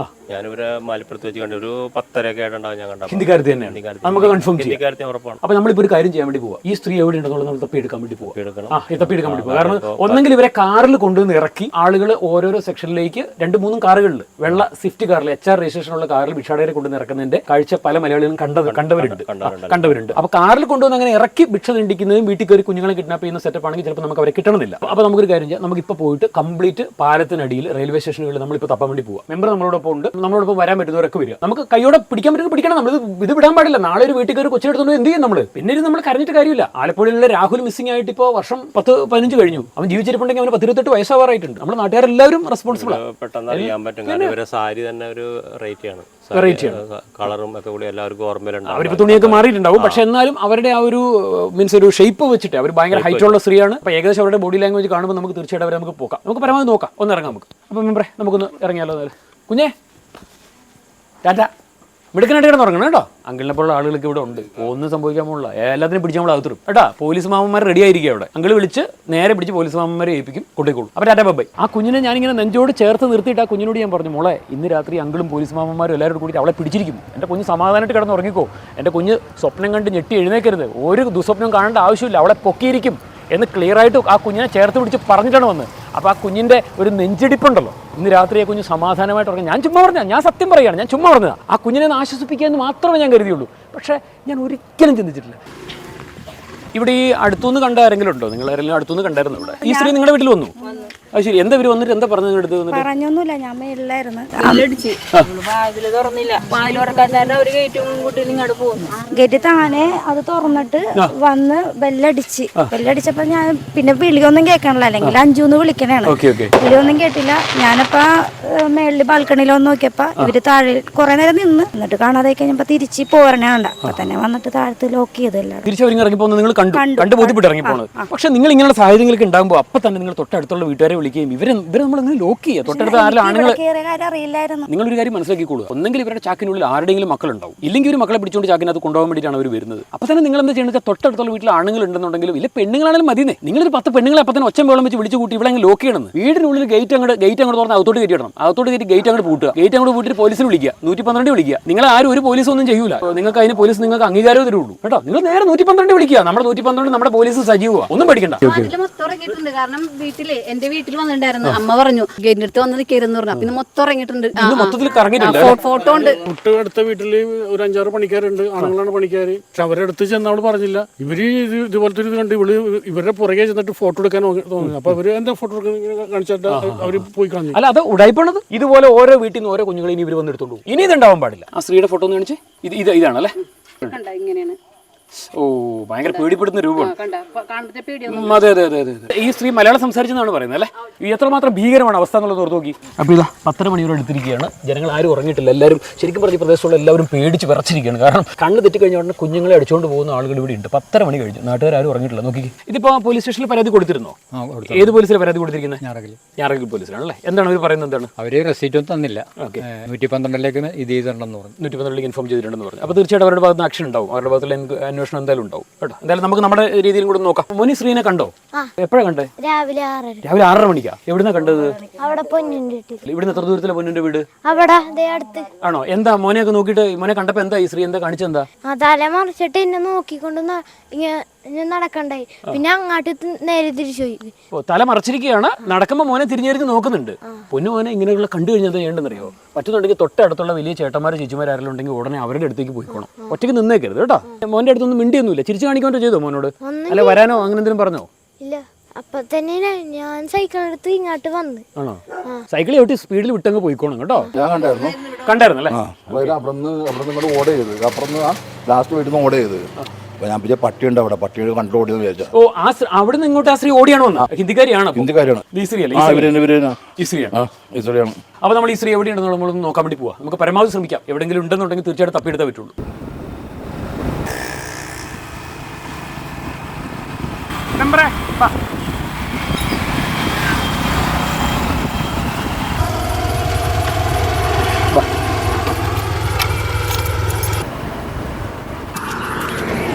B: ഞാനിവരെ മാലിപ്പുറത്ത് വെച്ച് കണ്ടു. ഒരു 10:30 ആയിട്ടുണ്ടാവും ഞാൻ കണ്ടത്.
A: ഹിന്ദിക്കാരത്തെ നമുക്ക് കൺഫേം ചെയ്യാം.
B: ഹിന്ദിക്കാരത്തെ ഉറപ്പാണ്.
A: അപ്പൊ നമ്മളിപ്പോ ഒരു കാര്യം ചെയ്യാൻ വേണ്ടി പോവാം. ഈ സ്ത്രീ എവിടെ ഉണ്ടെന്നുള്ളത് നമ്മൾ തപ്പിയെടുക്കാൻ വേണ്ടി പോവാം. കാരണം ഒന്നെങ്കിൽ ഇവരെ കാറിൽ കൊണ്ടുവന്ന് ഇറക്കി ആളുകൾ ഓരോരോ സെക്ഷനിലേക്ക് 2-3 കാറുകളിൽ, വെള്ള സ്വിഫ്റ്റ് കാറിൽ, HR രജിസ്ട്രേഷനുള്ള കാറിൽ ഭിക്ഷാടകരെ കൊണ്ടുവന്ന് ഇറക്കുന്നതിന്റെ കാഴ്ച പല മലയാളികളും കണ്ടവരുണ്ട്. അപ്പൊ കാറിൽ കൊണ്ടുവന്ന് അങ്ങനെ ഇറക്കി ഭിക്ഷ നീണ്ടിക്കുന്നതും വീട്ടിൽ കയറി കുഞ്ഞുങ്ങളെ കിഡ്നാപ്പ് ചെയ്യുന്ന സെറ്റപ്പ് ആണെങ്കിൽ ചിലപ്പോൾ നമുക്ക് അവരെ കിട്ടണമെന്നില്ല. അപ്പൊ നമുക്കൊരു കാര്യം ചെയ്യാം. നമുക്കിപ്പോൾ പോയിട്ട് കംപ്ലീറ്റ് പാലത്തിനടിയിൽ റെയിൽവേ സ്റ്റേഷനുകളിൽ നമ്മളിപ്പോൾ തപ്പാൻ വേണ്ടി പോവാം. മെമ്പർ നമ്മളോടൊപ്പം ഉണ്ട്. നമ്മളോടൊപ്പം വരാൻ പറ്റുന്നവരൊക്കെ വരിക. നമുക്ക് കൈയോടെ പിടിക്കാൻ പറ്റുന്ന പിടിക്കണം. നമ്മൾ ഇത് വിടാൻ പാടില്ല. നാളെ ഒരു വീട്ടിൽ കയറി കൊച്ചെടുത്തോണ്ട് എന്ത് ചെയ്യും നമ്മൾ? പിന്നെ നമ്മൾ കരഞ്ഞിട്ട് കാര്യമില്ല. ആലപ്പുഴയിലെ രാഹുൽ മിസ്സിംഗ് ആയിട്ട് ഇപ്പോൾ വർഷം 10-15 കഴിഞ്ഞു. അവൻ ജീവിച്ചിരിപ്പുണ്ടെങ്കിൽ അവന് 18 വയസ്സാവാറായിട്ടുണ്ട്. നമ്മുടെ നാട്ടുകാരെല്ലാവരും റെസ്പോൺസിബിൾ ആണ്.
B: പെട്ടെന്ന് അറിയാൻ പറ്റും. ഇവരെ സാരി തന്നെ ഒരു റേറ്റാണ്. കളറും ഒക്കെ കൂടി എല്ലാവർക്കും ഓർമ്മയിലുണ്ടാവും.
A: അവരിപ്പോ തുണിയൊക്കെ മാറിയിട്ടുണ്ടാവും. പക്ഷെ എന്നാലും അവരുടെ ആ ഒരു മീൻസ് ഒരു ഷേപ്പ് വെച്ചിട്ട് അവർ ഭയങ്കര ഹൈറ്റ് ഉള്ള സ്ത്രീയാണ്. അപ്പൊ ഏകദേശം അവരുടെ ബോഡി ലാംഗ്വേജ് കാണുമ്പോൾ നമുക്ക് തീർച്ചയായിട്ടും അവരെ നമുക്ക് പോകാം. നമുക്ക് പരമാവധി നോക്കാം. ഒന്ന് ഇറങ്ങാം നമുക്ക്. അപ്പൊ മെമ്പറെ നമുക്കൊന്ന് ഇറങ്ങിയാലോ? കുഞ്ഞേ ടാറ്റ. മിടുക്കനായിട്ട് കിടന്ന് ഉറങ്ങണം കേട്ടോ. അങ്കിളിനെ പോലുള്ള ആളുകൾക്ക് ഇവിടെ ഉണ്ട്, ഒന്നും സംഭവിക്കാൻ പോലുള്ള എല്ലാത്തിനും പിടിച്ച് നമ്മൾ അകത്തിടും കേട്ടോ. പോലീസ് മാമന്മാർ റെഡി ആയിരിക്കും അവിടെ. അങ്കിൾ വിളിച്ച് നേരെ പിടിച്ച് പോലീസ് മാമന്മാരെ ഏൽപ്പിക്കും, കൊണ്ടേക്കോളും. അപ്പോൾ ടാറ്റാ ബൈ. ആ കുഞ്ഞിനെ ഞാനിങ്ങനെ നെഞ്ചോട് ചേർത്ത് നിർത്തിയിട്ട് ആ കുഞ്ഞിനോട് ഞാൻ പറഞ്ഞു, മോളെ ഇന്ന് രാത്രി അങ്കിളും പോലീസ് മാമന്മാരും എല്ലാവരും കൂടി അവളെ പിടിച്ചിരിക്കും. എൻ്റെ കുഞ്ഞ് സമാധാനമായിട്ട് കിടന്ന് ഉറങ്ങിക്കോ. എൻ്റെ കുഞ്ഞ് സ്വപ്നം കണ്ട് ഞെട്ടി എഴുന്നേക്കരുത്, ഒരു ദുസ്വപ്നം കാണേണ്ട ആവശ്യമില്ല, അവളെ പൊക്കിയിരിക്കും എന്ന് ക്ലിയറായിട്ട് ആ കുഞ്ഞിനെ ചേർത്ത് പിടിച്ച് പറഞ്ഞിട്ടാണ് വന്നത്. അപ്പോൾ ആ കുഞ്ഞിൻ്റെ ഒരു നെഞ്ചിടിപ്പുണ്ടല്ലോ, ഇന്ന് രാത്രി ആ കുഞ്ഞ് സമാധാനമായിട്ട് ഉറങ്ങി. ഞാൻ ചുമ്മാ പറഞ്ഞാൽ, ഞാൻ സത്യം പറയുകയാണ്, ഞാൻ ചുമ്മാ പറഞ്ഞതാണ്. ആ കുഞ്ഞിനെ ഒന്ന് ആശ്വസിപ്പിക്കാമെന്ന് മാത്രമേ ഞാൻ കരുതിയുള്ളൂ. പക്ഷേ ഞാൻ ഒരിക്കലും ചിന്തിച്ചിട്ടില്ല. ഇവിടെ ഈ അടുത്തുനിന്ന് കണ്ട ആരെങ്കിലും ഉണ്ടോ? നിങ്ങൾ ആരെങ്കിലും അടുത്തുനിന്ന് കണ്ടായിരുന്നു ഇവിടെ? ഈ സ്ത്രീ നിങ്ങളുടെ വീട്ടിൽ വന്നു? അത് ശരി. എന്താ ഇവര് വന്നിട്ട് എന്താ പറഞ്ഞു? എടുത്ത്
F: പറഞ്ഞൊന്നുമില്ല, ഞാൻ മേളിലായിരുന്നു. ഗേറ്റ് താനെ അത് തുറന്നിട്ട് വന്ന് ബെല്ലടിച്ച്. ബെല്ലടിച്ചപ്പോ ഞാൻ പിന്നെ വിളിയൊന്നും കേൾക്കണല്ലോ, അല്ലെങ്കിൽ അഞ്ചൂന്ന് വിളിക്കണേണ്. വിളിയൊന്നും കേട്ടില്ല. ഞാനപ്പോ മേളില് ബാൽക്കണിയിൽ വന്ന് നോക്കിയപ്പോ ഇവര് താഴെ കുറെ നേരം നിന്ന്, എന്നിട്ട് കാണാതെ കഴിഞ്ഞപ്പോ തിരിച്ച് പോരണേണ്ട. അപ്പൊ തന്നെ വന്നിട്ട് താഴത്ത് ലോക്ക് ചെയ്തല്ല.
A: കണ്ടു ബോധ്യപ്പെട്ട് ഇറങ്ങി പോകുന്നത്. പക്ഷെ നിങ്ങൾ ഇങ്ങനെയുള്ള സാഹചര്യങ്ങളൊക്കെ ഉണ്ടാകുമ്പോൾ അപ്പൊ തന്നെ നിങ്ങൾ തൊട്ടടുത്തുള്ള വീട്ടുകാരെ വിളിക്കുകയും ഇവരെ നമ്മൾ അങ്ങനെ ലോക്ക് ചെയ്യുക. തൊട്ടടുത്ത ആരെങ്കിലും ആണുങ്ങൾ, നിങ്ങളൊരു കാര്യം മനസ്സിലാക്കിക്കോളൂ, ഒന്നെങ്കിൽ ഇവരുടെ ചാക്കിനുള്ളിൽ ആരുടെയെങ്കിലും മക്കളുണ്ടാവും, ഇല്ലെങ്കിൽ ഒരു മക്കളെ പിടിച്ചുകൊണ്ട് ചാക്കിനകത്ത് കൊണ്ടുപോകാൻ വേണ്ടിയിട്ടാണ് അവർ വരുന്നത്. അപ്പൊ തന്നെ നിങ്ങൾ എന്താ ചെയ്യുന്നത്? തൊട്ടടുത്തുള്ള വീട്ടിൽ ആണുങ്ങൾ ഉണ്ടെന്നുണ്ടെങ്കിലും ഇല്ല പെണ്ണുങ്ങളാണെങ്കിലും മതിയെ. നിങ്ങളൊരു 10 പെണ്ണുങ്ങളെ അപ്പം തന്നെ ഒച്ചം വെള്ളം വെച്ച് വിളിച്ചു കൂട്ടി ഇവിടെ അങ്ങ് ലോക്ക് ചെയ്യണം. വീടിനുള്ളിൽ ഗേറ്റ് അങ്ങോട്ട് തുറന്ന് അകത്തോട്ട് കയറ്റിയിടണം. അകത്തോട്ട് കയറ്റി ഗേറ്റ് അങ്ങോട്ട് പൂട്ടുക. ഗേറ്റ് അങ്ങോട്ട് പൂട്ടിട്ട് പോലീസിന് വിളിക്കുക, 112 വിളിക്കുക. നിങ്ങൾ ആരും ഒരു പോലീസ് ഒന്നും ചെയ്യൂല. നിങ്ങൾക്ക് അതിന് പോലീസ് നിങ്ങൾക്ക് അംഗീകാരം തരുള്ളൂ കേട്ടോ. നിങ്ങൾ നേരെ 112 വിളിക്കുക. നമ്മുടെ 112 നമ്മുടെ പോലീസ് സജീവമാണ്, ഒന്നും പഠിക്കണ്ട.
D: മൊത്തം ഇറങ്ങിയിട്ടുണ്ട്. കാരണം വീട്ടില് എന്റെ വീട്ടിൽ വന്നിട്ടുണ്ടായിരുന്നു, അമ്മ പറഞ്ഞു ഗേറ്റിന്റെ അടുത്ത് വന്ന് നിൽക്കരുന്ന് പറഞ്ഞു. പിന്നെ മൊത്തം ഇറങ്ങിയിട്ടുണ്ട്,
A: മൊത്തത്തിൽ കറങ്ങിയിട്ടുണ്ട്.
D: ഫോട്ടോ ഉണ്ട്.
G: തൊട്ടടുത്ത വീട്ടില് ഒരു 5-6 പണിക്കാരുണ്ട്, ആണുങ്ങളാണ് പണിക്കാര്. പക്ഷെ അവരുടെ അടുത്ത് ചെന്നവള് പറഞ്ഞില്ല. ഇവര് ഇതുപോലത്തെ ഇത് കണ്ട് ഇവരുടെ പുറകെ ചെന്നിട്ട് ഫോട്ടോ എടുക്കാൻ തോന്നി. അപ്പൊ അവര് എന്താ ഫോട്ടോ എടുക്കാൻ കാണിച്ചിട്ട് അവര് പോയി കളഞ്ഞു.
A: അല്ല, അത് ഉടായിപ്പോണത്. ഇതുപോലെ ഓരോ വീട്ടിൽ നിന്ന് ഓരോ കുഞ്ഞുങ്ങളെ ഇനി ഇവർ വന്ന് എടുത്തോളൂ. ഇനി ഇത് ഉണ്ടാവാൻ പാടില്ല. ആ സ്ത്രീയുടെ ഫോട്ടോ ഒന്ന് കാണിച്ച്. ഇതാണല്ലേ?
D: ഇങ്ങനെയാണ്.
A: ഓ, ഭയങ്കര പേടിപ്പെടുന്ന രൂപമാണ്. അതെ അതെ അതെ അതെ. ഈ സ്ത്രീ മലയാളം സംസാരിച്ചെന്നാണ് പറയുന്നത് അല്ലേ? എത്രമാത്രം ഭീകരമാണ് അവസ്ഥ എന്നുള്ളത് ഓർത്ത് നോക്കി. അപ്പോൾ ഇതാ 10:30 മണിയോടെ എടുത്തിരിക്കുകയാണ്. ജനങ്ങൾ ആരും ഉറങ്ങിയിട്ടില്ല. എല്ലാവരും ശരിക്കും പറഞ്ഞ പ്രദേശത്തുള്ള എല്ലാവരും പേടിച്ച് വിറച്ചിരിക്കുകയാണ്. കാരണം കണ്ണ് തെറ്റിക്കഴിഞ്ഞ ഉടനെ കുഞ്ഞുങ്ങളെ അടിച്ചുകൊണ്ട് പോകുന്ന ആളുകൾ ഇവിടെ ഉണ്ട്. 10:30 മണി കഴിഞ്ഞു, നാട്ടുകാരും ഉറങ്ങിയിട്ടില്ല. നോക്കി, ഇതിപ്പോൾ പോലീസ് സ്റ്റേഷനിൽ പരാതി കൊടുത്തിരുന്നോ? ഏത് പോലീസിലാണ് പരാതി കൊടുത്തിരിക്കുന്നത്? ഞാറകൽ പോലീസിലാണല്ലേ? എന്താണ് അവർ പറയുന്നത്? എന്താണ്
H: അവർ റെസീറ്റ് ഒന്നും തന്നില്ല. 112ലേക്ക് ഇത് ചെയ്തിട്ടുണ്ടെന്ന് പറഞ്ഞു.
A: 112ലേക്ക് ഇൻഫോം ചെയ്തിട്ടുണ്ടെന്ന് പറഞ്ഞു. അപ്പോൾ തീർച്ചയായിട്ടും അവരുടെ ഭാഗത്ത് ആക്ഷൻ ഉണ്ടാവും. അവരുടെ ഭാഗത്തുള്ള അന്വേഷണം എന്തായാലും ഉണ്ടാവും കേട്ടോ. എന്തായാലും നമുക്ക് നമ്മുടെ രീതിയിലും കൂടെ നോക്കാം. മോനി ശ്രീനെ കണ്ടോ? എപ്പോഴാണ് കണ്ടത്?
F: രാവിലെ
A: 6:30 മണിക്കാ. എവിടുന്നാ കണ്ടത്?
F: അവിടെ പൊന്നിന്റെ വീട്ടിൽ.
A: ഇവിടുന്ന് എത്ര ദൂരത്തിലെ പൊന്നിന്റെ വീട്?
F: അവിടെ അടുത്ത്.
A: ആണോ? എന്താ മോനെയൊക്കെ നോക്കിയിട്ട് മോനെ കണ്ടപ്പോ എന്താ ഈ ശ്രീ എന്താ കാണിച്ചെന്താ?
F: തല മറിച്ചിട്ട് എന്നെ നോക്കിക്കൊണ്ട് നടക്കണ്ടായി. പിന്നെ അങ്ങോട്ട് നേരെ തിരിച്ചു പോയി.
A: ഓ, തല മറച്ചിരിക്കുകയാണ്. നടക്കുമ്പോൾ മോനെ തിരിഞ്ഞിരിഞ്ഞ് നോക്കുന്നുണ്ട്. പൊന്നു മോനെ ഇങ്ങനെയുള്ള കണ്ടു കഴിഞ്ഞാൽ ചെയ്യേണ്ടെന്നറിയോ? പറ്റുന്നുണ്ടെങ്കിൽ തൊട്ടടുത്തുള്ള വലിയ ചേട്ടന്മാർ ചേച്ചിമാർ ആരെങ്കിലും ഉണ്ടെങ്കിൽ ഉടനെ അവരുടെ അടുത്തേക്ക് പോയിക്കോണം. ഒറ്റയ്ക്ക് നിന്നേക്കരുത് കേട്ടോ. മോന്റെ അടുത്തൊന്നും മിണ്ടിയൊന്നുമില്ല. ചിരിച്ചു കാണിക്കാനോ ചെയ്തോ മോനോട്? അല്ല വരാനോ അങ്ങനെ എന്തെങ്കിലും പറഞ്ഞോ?
F: ഇല്ല. അപ്പൊ തന്നെ ഞാൻ സൈക്കിൾ എടുത്ത് ഇങ്ങോട്ട് വന്ന്.
A: ആണോ? സൈക്കിൾ ചവിട്ടി സ്പീഡിൽ വിട്ടങ്ങ് പോയിക്കോണം കേട്ടോ. കണ്ടായിരുന്നല്ലേ?
I: അപ്പുറം ഓർഡർ ചെയ്ത് അപ്പുറം ലാസ്റ്റ് വീട്ടിൽ നിന്ന് ഓർഡർ ചെയ്ത് ഞാൻ പിന്നെ പട്ടിയുണ്ട് അവിടെ, പട്ടിയുടെ കണ്ടു ഓടിയെന്ന് വിചാരിച്ചു.
A: ഓ, അവിടെ നിന്ന് ഇങ്ങോട്ട് ആ സ്ത്രീ ഓടിയാണോ വന്നത്? ഹിന്ദിക്കാരിയാണ്. ഈ സ്ത്രീ അല്ലേ? ഈ സ്ത്രീയാണ്. അപ്പൊ നമ്മൾ ഈ സ്ത്രീ എവിടെയുണ്ടെന്ന് നമ്മളൊന്ന് നോക്കാൻ വേണ്ടി പോവാം. നമുക്ക് പരമാവധി ശ്രമിക്കാം. എവിടെയെങ്കിലും ഉണ്ടെന്നുണ്ടെങ്കിൽ തീർച്ചയായിട്ടും തപ്പിയെടുത്തേ പറ്റുള്ളൂ.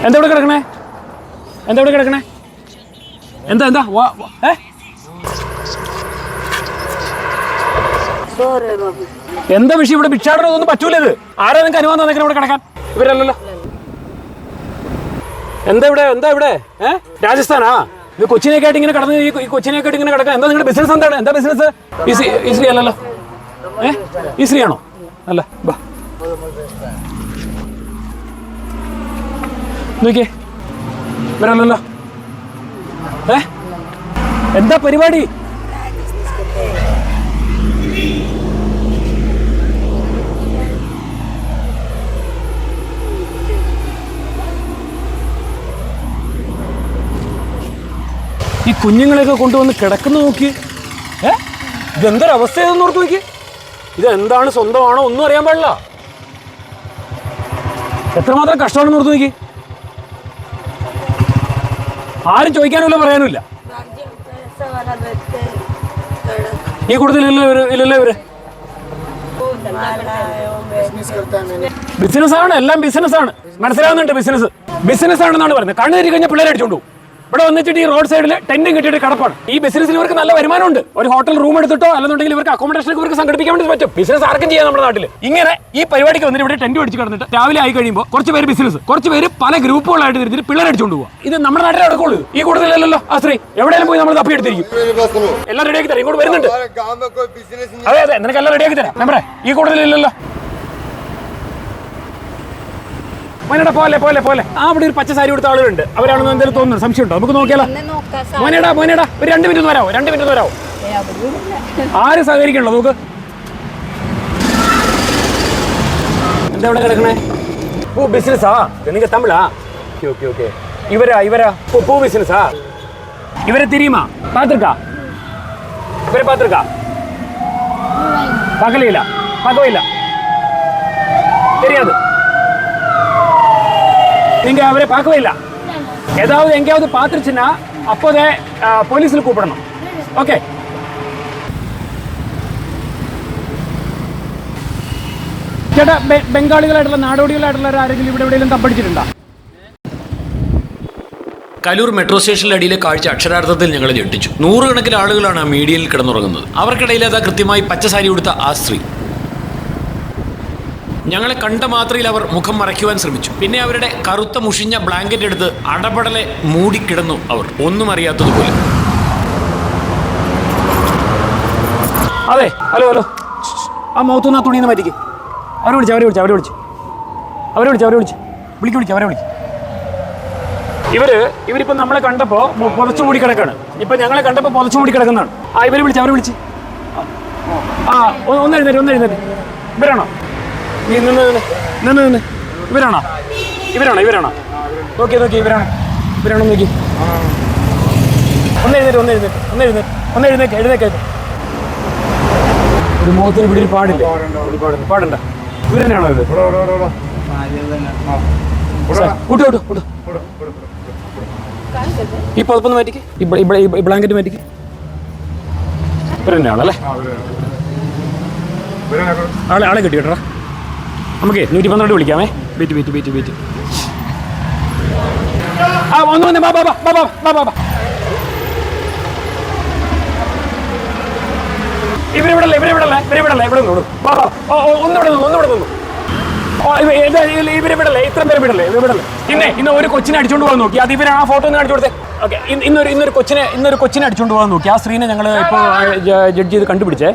A: എന്താ ഇവിടെ കിടക്കണേ? എന്താ ഇവിടെ കിടക്കണേ? എന്താ എന്താ വിഷയം? ഇവിടെ ഭിക്ഷാടനം ഒന്നും പറ്റൂല. ഇത് ആരാ നിങ്ങൾക്ക് അനുവാദം തന്നേക്കണം ഇവിടെ കിടക്കാൻ? ഇവരല്ലല്ലോ. എന്താ ഇവിടെ? രാജസ്ഥാനാ? ഇത് കൊച്ചിനെയൊക്കെ ആയിട്ട് ഇങ്ങനെ കടന്ന് ഈ കൊച്ചിനെയൊക്കെ ആയിട്ട് ഇങ്ങനെ കിടക്കാൻ എന്താ നിങ്ങളുടെ ബിസിനസ്? എന്താണ്? എന്താ ബിസിനസ്? ഈ സ്ത്രീ അല്ലല്ലോ. ഈ സ്ത്രീയാണോ? അല്ല. ബാ നോക്കിയേ, ഇവരല്ലല്ലോ. എന്താ പരിപാടി? ഈ കുഞ്ഞുങ്ങളെയൊക്കെ കൊണ്ടുവന്ന് കിടക്കുന്ന നോക്കി. ഇതെന്തൊരവസ്ഥയെന്ന് ഓർത്ത് നോക്കി. ഇതെന്താണ്, സ്വന്തമാണോ ഒന്നും അറിയാൻ പാടില്ല. എത്രമാത്രം കഷ്ടമാണെന്ന് ഓർത്ത് നോക്കി. ആരും ചോദിക്കാനുമില്ല, പറയാനുമില്ല. ഈ കൂട്ടത്തിൽ ഇല്ലല്ലോ ഇവര്. ബിസിനസ്സാണ്, എല്ലാം ബിസിനസ്സാണ്. മനസ്സിലാവുന്നുണ്ട്, ബിസിനസ് ആണെന്നാണ് പറയുന്നത്. കണ്ണു തിരി കഴിഞ്ഞാൽ പിള്ളേരെ അടിച്ചോണ്ടു. ഇവിടെ വന്നിട്ട് ഈ റോഡ് സൈഡിൽ ടെന്റും കെട്ടിയിട്ട് കിടപ്പാണ്. ഈ ബിസിനസ്സിൽ ഇവർക്ക് നല്ല വരുമാനമുണ്ട്. ഒരു ഹോട്ടൽ റൂം എടുത്തിട്ടോ അല്ലെന്നുണ്ടെങ്കിൽ ഇവർക്ക് അക്കോമഡേഷൻ ഇവർക്ക് സംഘടിപ്പിക്കാൻ വേണ്ടി പറ്റും. ബിസിനസ് ആർക്കും ചെയ്യാം നമ്മുടെ നാട്ടിൽ. ഇങ്ങനെ ഈ പരിപാടിക്ക് വന്നിട്ട് ഇവിടെ ടെന്റ് അടിച്ച് കിടന്നിട്ട് രാവിലെ ആയി കഴിയുമ്പോൾ കുറച്ച് പേര് ബിസിനസ്, കുറച്ച് പേര് പല ഗ്രൂപ്പുകളായിട്ട് തിരിച്ചിട്ട് പിള്ളേരെ അടിച്ചുകൊണ്ട് പോകുക. ഇത് നമ്മുടെ നാട്ടിൽ നടക്കുള്ളൂ. ഈ കൂടുതലല്ലോ ആ സ്ത്രീ എവിടെയെങ്കിലും പോയി നമ്മൾ തപ്പിയെടുത്തിരിക്കും. എല്ലാം റെഡിയാക്കി തരാം. ഇങ്ങോട്ട് വരുന്നുണ്ട്. അതെ അതെ, നിനക്ക് എല്ലാം റെഡിയാക്കി തരാം. നമ്മുടെ ഈ കൂടുതലില്ലല്ലോ. മോനേടാ പോലെ പോലെ പോലെ അവിടെ ഒരു പച്ച സാരി കൊടുത്ത ആളുകളുണ്ട്. അവരാണെന്ന് എന്തെങ്കിലും തോന്നുന്നു, സംശയമുണ്ടോ? നമുക്ക് നോക്കിയാലോ? മോനേടാ മോനേടാ ഒരു 2 മിനിറ്റ് വരാമോ? 2 മിനിറ്റ് വരാമോ? ആര് സഹകരിക്കണല്ലോ? നോക്ക് എന്താ ഇവിടെ കിടക്കണേ? പൂ ബിസിനസ്സാ? നിനക്ക് തമിഴാ? Okay okay okay. ഇവരാ പൂ ബിസിനസ്സാ? ഇവരെ തിരിയുമാ? പാത്തിருக்கா? ഇവരെ പാത്തിருக்கா? പകലില്ല പകവില്ല தெரியாது. நீங்க அவரை பார்க்கவே இல்லை. ஏதாவது எங்கேயாவது பார்த்துருச்சுன்னா அப்போதே போலீஸில் கூப்பிடணும். ஓகே. ചേട്ടാ, ബംഗാളികളായിട്ടുള്ള നാടോടികളായിട്ടുള്ള ആരെങ്കിലും ഇവിടെ എവിടെയെങ്കിലും തപ്പടിച്ചിട്ടുണ്ടോ?
C: കലൂർ മെട്രോ സ്റ്റേഷനിലെ അടിയിലെ കാഴ്ച അക്ഷരാർത്ഥത്തിൽ ഞങ്ങളെ ഞെട്ടിച്ചു. 100 കണക്കിന് ആളുകളാണ് ആ മീഡിയയിൽ കിടന്നുറങ്ങുന്നത്. അവർക്കിടയിൽ അതാ കൃത്യമായി പച്ചസാരി ഉടുത്ത ആ സ്ത്രീ. ഞങ്ങളെ കണ്ട മാത്രയിൽ അവർ മുഖം മറയ്ക്കുവാൻ ശ്രമിച്ചു. പിന്നെ അവരുടെ കറുത്ത മുഷിഞ്ഞ ബ്ലാങ്കറ്റ് എടുത്ത് അടപടലെ മൂടിക്കിടന്നു അവർ, ഒന്നും അറിയാത്തതുപോലെ.
A: അതെ, ഹലോ ഹലോ, ആ മുഖത്തുനിന്ന് ആ തുണിന്ന് മാറ്റിക്ക്. അവരെ വിളിച്ച് ഇവരിപ്പോ നമ്മളെ കണ്ടപ്പോ പുതച്ചു മൂടി കിടക്കാണ്. ഇപ്പൊ ഞങ്ങളെ കണ്ടപ്പോ പുതച്ചു മൂടി കിടക്കുന്നതാണ്. ആ അവരെ വിളിച്ച് ആ ഒന്ന് എഴുന്നേറ്റ്. ഇവരാണോ? നീ നിന്ന് ഇവരാണോ? നോക്കി ഇവരാണോ നോക്കി. ഒന്ന് എഴുന്നേറ്റ്. ഒരു മുഖത്തിന് ഇവിടെ ഒരു പാടണ്ട. ഇവരെന്നാണോ ഇത്? കൂട്ടോ ഈ പുതപ്പൊന്ന് മാറ്റിക്ക്, ഈ ബ്ലാങ്കറ്റ് മാറ്റിക്ക്. ഇവരെന്നാണല്ലേ? ആളെ കിട്ടി കേട്ടോ. നമുക്ക് 112 വിളിക്കാമേ. വെയിറ്റ്. ആ വന്നു ബാബാ. ഇവരിവിടല്ലേ ഇവിടെ നിന്നു. ഒന്നിവിടെ നിന്നു. ഇവരെ വിടല്ലേ, ഇത്ര പേര് വിടല്ലേ. ഇന്ന് ഒരു കൊച്ചിനെ അടിച്ചോണ്ട് പോകാൻ നോക്കി. അത് ഇവരാണ്. ആ ഫോട്ടോ ഒന്ന് കാണിച്ചു കൊടുത്തേ. ഓക്കെ, ഇന്നൊരു കൊച്ചിനെ അടിച്ചോണ്ട് പോകാൻ നോക്കി. ആ സ്ത്രീനെ ഞങ്ങൾ ഇപ്പോൾ ജഡ്ജ് ചെയ്ത് കണ്ടുപിടിച്ചേ.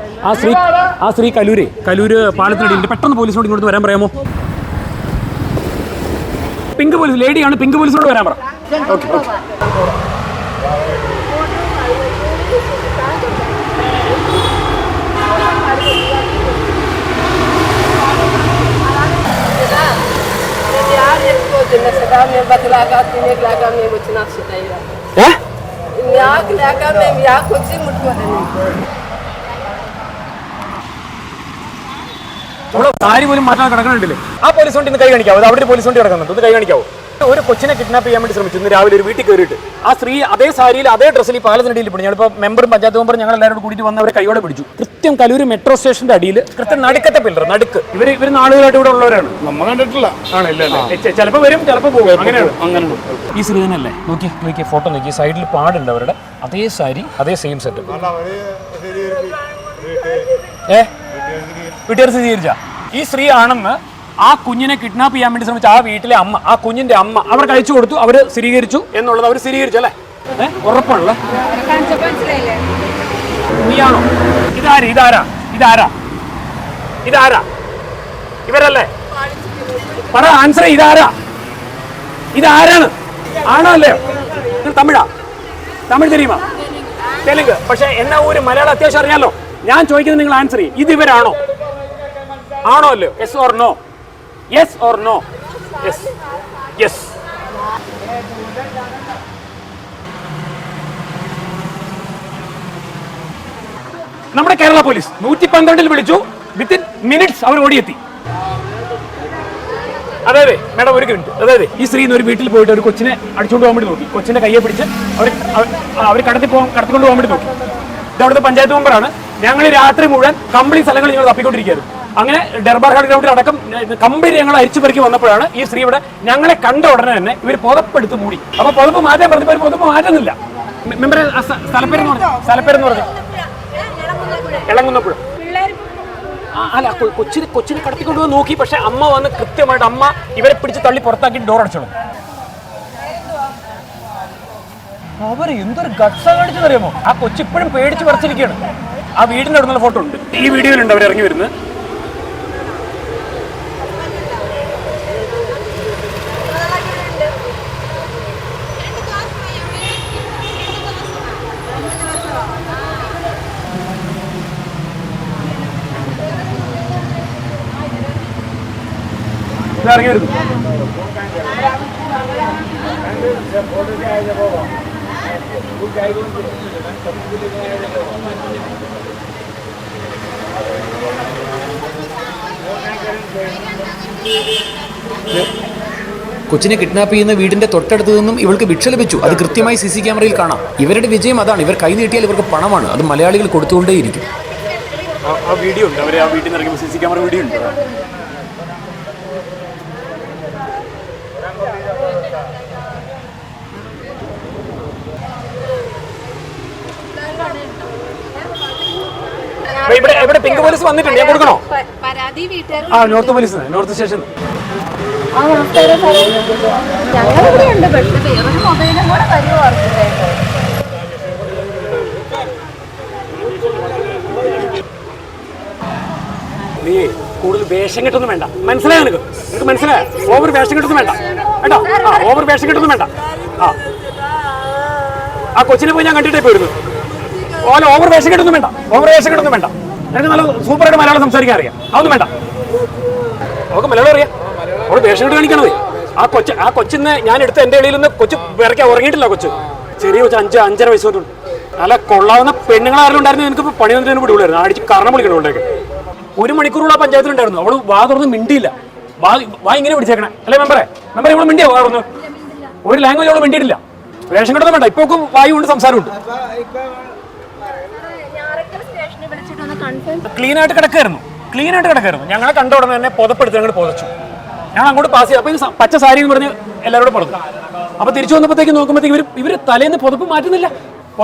A: ആ സ്ത്രീ കലൂര് പാലത്തിനടിയിൽ. പെട്ടെന്ന് പോലീസിനോട് ഇങ്ങോട്ട് വരാൻ പറയാമോ? Pink police ലേഡിയാണ്. പിങ്ക് പോലീസിനോട് വരാൻ പറ. ഓക്കെ. നമ്മള് സാരി പോലും മാറ്റാൻ കിടക്കണുണ്ടല്ലേ. ആ പോലീസ് വണ്ടി കൈ കാണിക്കാവോ? അവിടെ ഒരു പോലീസ് വണ്ടി കിടക്കുന്നുണ്ട്. ഒന്ന് കൈ കാണിക്കാവോ? ഒരു കൊച്ചിനെ കിഡ്നാപ്പ് ചെയ്യാൻ വേണ്ടി ശ്രമിച്ചു. ഇന്ന് രാവിലെ ഒരു വീട്ടിൽ കയറിയിട്ട് ആ സ്ത്രീ അതേ സാരിയിൽ അതേ ഡ്രസ്സിൽ ഈ പാലത്തിനടിയിൽ പോയി. ഞങ്ങളിപ്പോൾ മെമ്പറും പഞ്ചായത്ത് മെമ്പറും ഞങ്ങൾ എല്ലാവരും കൂടിയിട്ട് വന്നവരെ കൈയോടെ പിടിച്ചു. കൃത്യം കലൂർ മെട്രോ സ്റ്റേഷന്റെ അടിയിൽ കൃത്യം നടുക്കത്തെ പില്ലർ നടുക്ക്. ഇവർ നാളുകളായിട്ട് ഇവിടെ ഉള്ളവരാണ്.
G: നമ്മൾ കണ്ടിട്ടില്ല.
A: ചിലപ്പോൾ വരും, ചിലപ്പോൾ പോകും. അങ്ങനെയാണ്. ഈ സ്ത്രീ തന്നെയല്ലേ? നോക്കി ഫോട്ടോ നോക്കി. സൈഡിൽ പാടുണ്ട് അവരുടെ. അതേ സാരി, അതേ സെയിം സെറ്റ്. വീട്ടുകാർ സ്ഥിരീകരിച്ച ഈ സ്ത്രീ ആണെന്ന് ആ കുഞ്ഞിനെ കിഡ്നാപ്പ് ചെയ്യാൻ വേണ്ടി ശ്രമിച്ച ആ വീട്ടിലെ അമ്മ, ആ കുഞ്ഞിന്റെ അമ്മ അവർക്ക് അയച്ചു കൊടുത്തു. അവർ സ്ഥിരീകരിച്ചു എന്നുള്ളത് അവർ സ്ഥിരീകരിച്ചു അല്ലേ? ഉറപ്പാണല്ലോ. നീയാണോ? ഇതാരാ? ഇവരല്ലേ? പറ, ആൻസർ. ഇതാരാണ്? ആണോ അല്ലയോ? തമിഴ് தெரியுமா? തെലുങ്ക്. പക്ഷെ എന്നാ ഒരു മലയാളം അത്യാവശ്യം അറിയാലോ. ഞാൻ ചോദിക്കുന്നത് നിങ്ങൾ ആൻസർ ചെയ്യും. ഇത് ഇവരാണോ? ആണോ അല്ലയോ? Yes or no? യെസ്. നമ്മുടെ കേരള പോലീസ് 112 വിളിച്ചു. വിത്തിൻ മിനിറ്റ്സ് അവർ ഓടിയെത്തി. അതെ മേഡം, ഒരു മിനിറ്റ്. അതായത് ഈ സ്ത്രീ ഒരു വീട്ടിൽ പോയിട്ട് ഒരു കൊച്ചിനെ അടിച്ചുകൊണ്ട് പോകാൻ വേണ്ടി നോക്കി. കൊച്ചിന്റെ കയ്യെ പിടിച്ച് അവർ കടത്തിക്കൊണ്ട് പോകാൻ വേണ്ടി നോക്കി. ഇത് അവിടുത്തെ പഞ്ചായത്ത് മെമ്പറാണ്. ഞങ്ങൾ രാത്രി മുഴുവൻ കംപ്ലീറ്റ് സ്ഥലങ്ങൾ ഞങ്ങൾ തപ്പിക്കൊണ്ടിരിക്കുകയായിരുന്നു. അങ്ങനെ ഡർബാർ ഹാൾ ഗ്രൗണ്ടിൽ അടക്കം കമ്പനി ഞങ്ങൾ അരിച്ചുപെറുക്കി വന്നപ്പോഴാണ് ഈ സ്ത്രീ ഇവിടെ ഞങ്ങളെ കണ്ട ഉടനെ തന്നെ ഇവർ പുതപ്പെടുത്ത് മൂടി. അപ്പൊ പുതപ്പ് മാറ്റാൻ പറഞ്ഞപ്പോൾ പുതപ്പ് മാറ്റുന്നില്ല. മെമ്പറെ സ്ഥലപ്പേരെന്ന് പറഞ്ഞു ഇളങ്ങുന്നപ്പുഴ. അല്ല, കൊച്ചിനെ കടത്തിക്കൊണ്ടുപോയി നോക്കി. പക്ഷെ അമ്മ വന്ന് കൃത്യമായിട്ട് അമ്മ ഇവരെ പിടിച്ച് തള്ളി പുറത്താക്കി ഡോർ അടച്ചോളും. അവര് എന്തൊരു ഗട്സ കാണിച്ചെന്നറിയാമോ? ആ കൊച്ചിപ്പോഴും പേടിച്ച് പറിച്ചിരിക്കുകയാണ്. ആ വീടിന്റെ അടുത്തുള്ള ഫോട്ടോ ഉണ്ട്, ഈ വീഡിയോയിലുണ്ട് അവർ ഇറങ്ങി വരുന്നത്. ഇറങ്ങി വരുന്നു.
C: കൊച്ചിനെ കിഡ്നാപ്പ് ചെയ്യുന്ന വീടിന്റെ തൊട്ടടുത്ത് നിന്നും ഇവൾക്ക് ഭിക്ഷ ലഭിച്ചു. അത് കൃത്യമായി CC ക്യാമറയിൽ കാണാം. ഇവരുടെ വിജയം അതാണ്. ഇവർ കൈ നീട്ടിയാൽ ഇവർക്ക് പണമാണ്. അത് മലയാളികൾ കൊടുത്തുകൊണ്ടേയിരിക്കും.
A: ആ വീഡിയോ ഉണ്ട്, അവർ ആ വീട്ടിൽ നിന്ന് ഇറങ്ങുമ്പോൾ CC ക്യാമറ വീഡിയോ ഉണ്ട്. ഇവിടെ പിങ്ക് പോലീസ് വന്നിട്ടുണ്ട്, ഞാൻ കൊടുക്കണോ? ആ, നോർത്ത് പോലീസ്, നോർത്ത് സ്റ്റേഷൻ.
F: ഞങ്ങളിവിടെ ഉണ്ട്. പക്ഷെ വേറൊരു മൊബൈലും കൂടെ വരുമോ?
A: നീ കൂടുതൽ വേഷം കെട്ടൊന്നും വേണ്ട, മനസ്സിലായോ? നിനക്ക് മനസ്സിലായോ? ഓവർ വേഷം കെട്ടൊന്നും വേണ്ട കേട്ടോ. ഓവർ വേഷം കെട്ടൊന്നും വേണ്ട. ആ കൊച്ചിനെ പോയി ഞാൻ കണ്ടിട്ടേ പോയിരുന്നു. ഓവർ വേഷം കെട്ടൊന്നും വേണ്ട, ഓവർ വേഷം കെട്ടൊന്നും വേണ്ട. നിനക്ക് നല്ല സൂപ്പറായിട്ട് മലയാളം സംസാരിക്കാൻ അറിയാം, അതൊന്നും വേണ്ട. അവൾക്ക് മലയാളം അറിയാം, അവൾ വേഷം കെട്ട് കാണിക്കണത്. ആ കൊച്ചിന്ന് ഞാൻ എടുത്ത എൻ്റെ ഇടയിൽ നിന്ന് കൊച്ചു വിറയ്ക്കാൻ ഉറങ്ങിയിട്ടില്ല. കൊച്ച് ചെറിയ കൊച്ച് 5-5.5 വയസ്സ് തൊട്ടുണ്ട്. നല്ല കൊള്ളാവുന്ന പെണ്ണുങ്ങളാരും ഉണ്ടായിരുന്നു. എനിക്കിപ്പോൾ പണി തന്നതിന് വിടുകയായിരുന്നു. അടിച്ച് കാരണം വിളിക്കണം അവളുടെയൊക്കെ. 1 മണിക്കൂറുള്ള പഞ്ചായത്തിലുണ്ടായിരുന്നു. അവൾ വാ തുറന്ന് മിണ്ടിയില്ല. വാ ഇങ്ങനെ പിടിച്ചേക്കണേ അല്ലേ മെമ്പറെ? ഇവിടെ മിണ്ടിയോ? വാ തുറന്ന് ഒരു ലാംഗ്വേജ് അവൾ മിണ്ടിയിട്ടില്ല. വേഷം കെട്ടൊന്നും വേണ്ട. ഇപ്പോൾ വായു കൊണ്ട് സംസാരമുണ്ട്. ക്ലീൻ ആയിട്ട് കിടക്കായിരുന്നു. ഞങ്ങളെ കണ്ട ഉടനെ തന്നെ പുതപ്പെടുത്ത് ഞങ്ങൾ പുതച്ചു. ഞാൻ അങ്ങോട്ട് പാസ് ചെയ്തു. അപ്പോൾ പച്ച സാരി എന്ന് പറഞ്ഞ് എല്ലാവരോടും പറഞ്ഞു. അപ്പോൾ തിരിച്ചു വന്നപ്പോഴത്തേക്ക് നോക്കുമ്പോഴത്തേക്ക് ഇവർ തലേന്ന് പുതപ്പ് മാറ്റുന്നില്ല.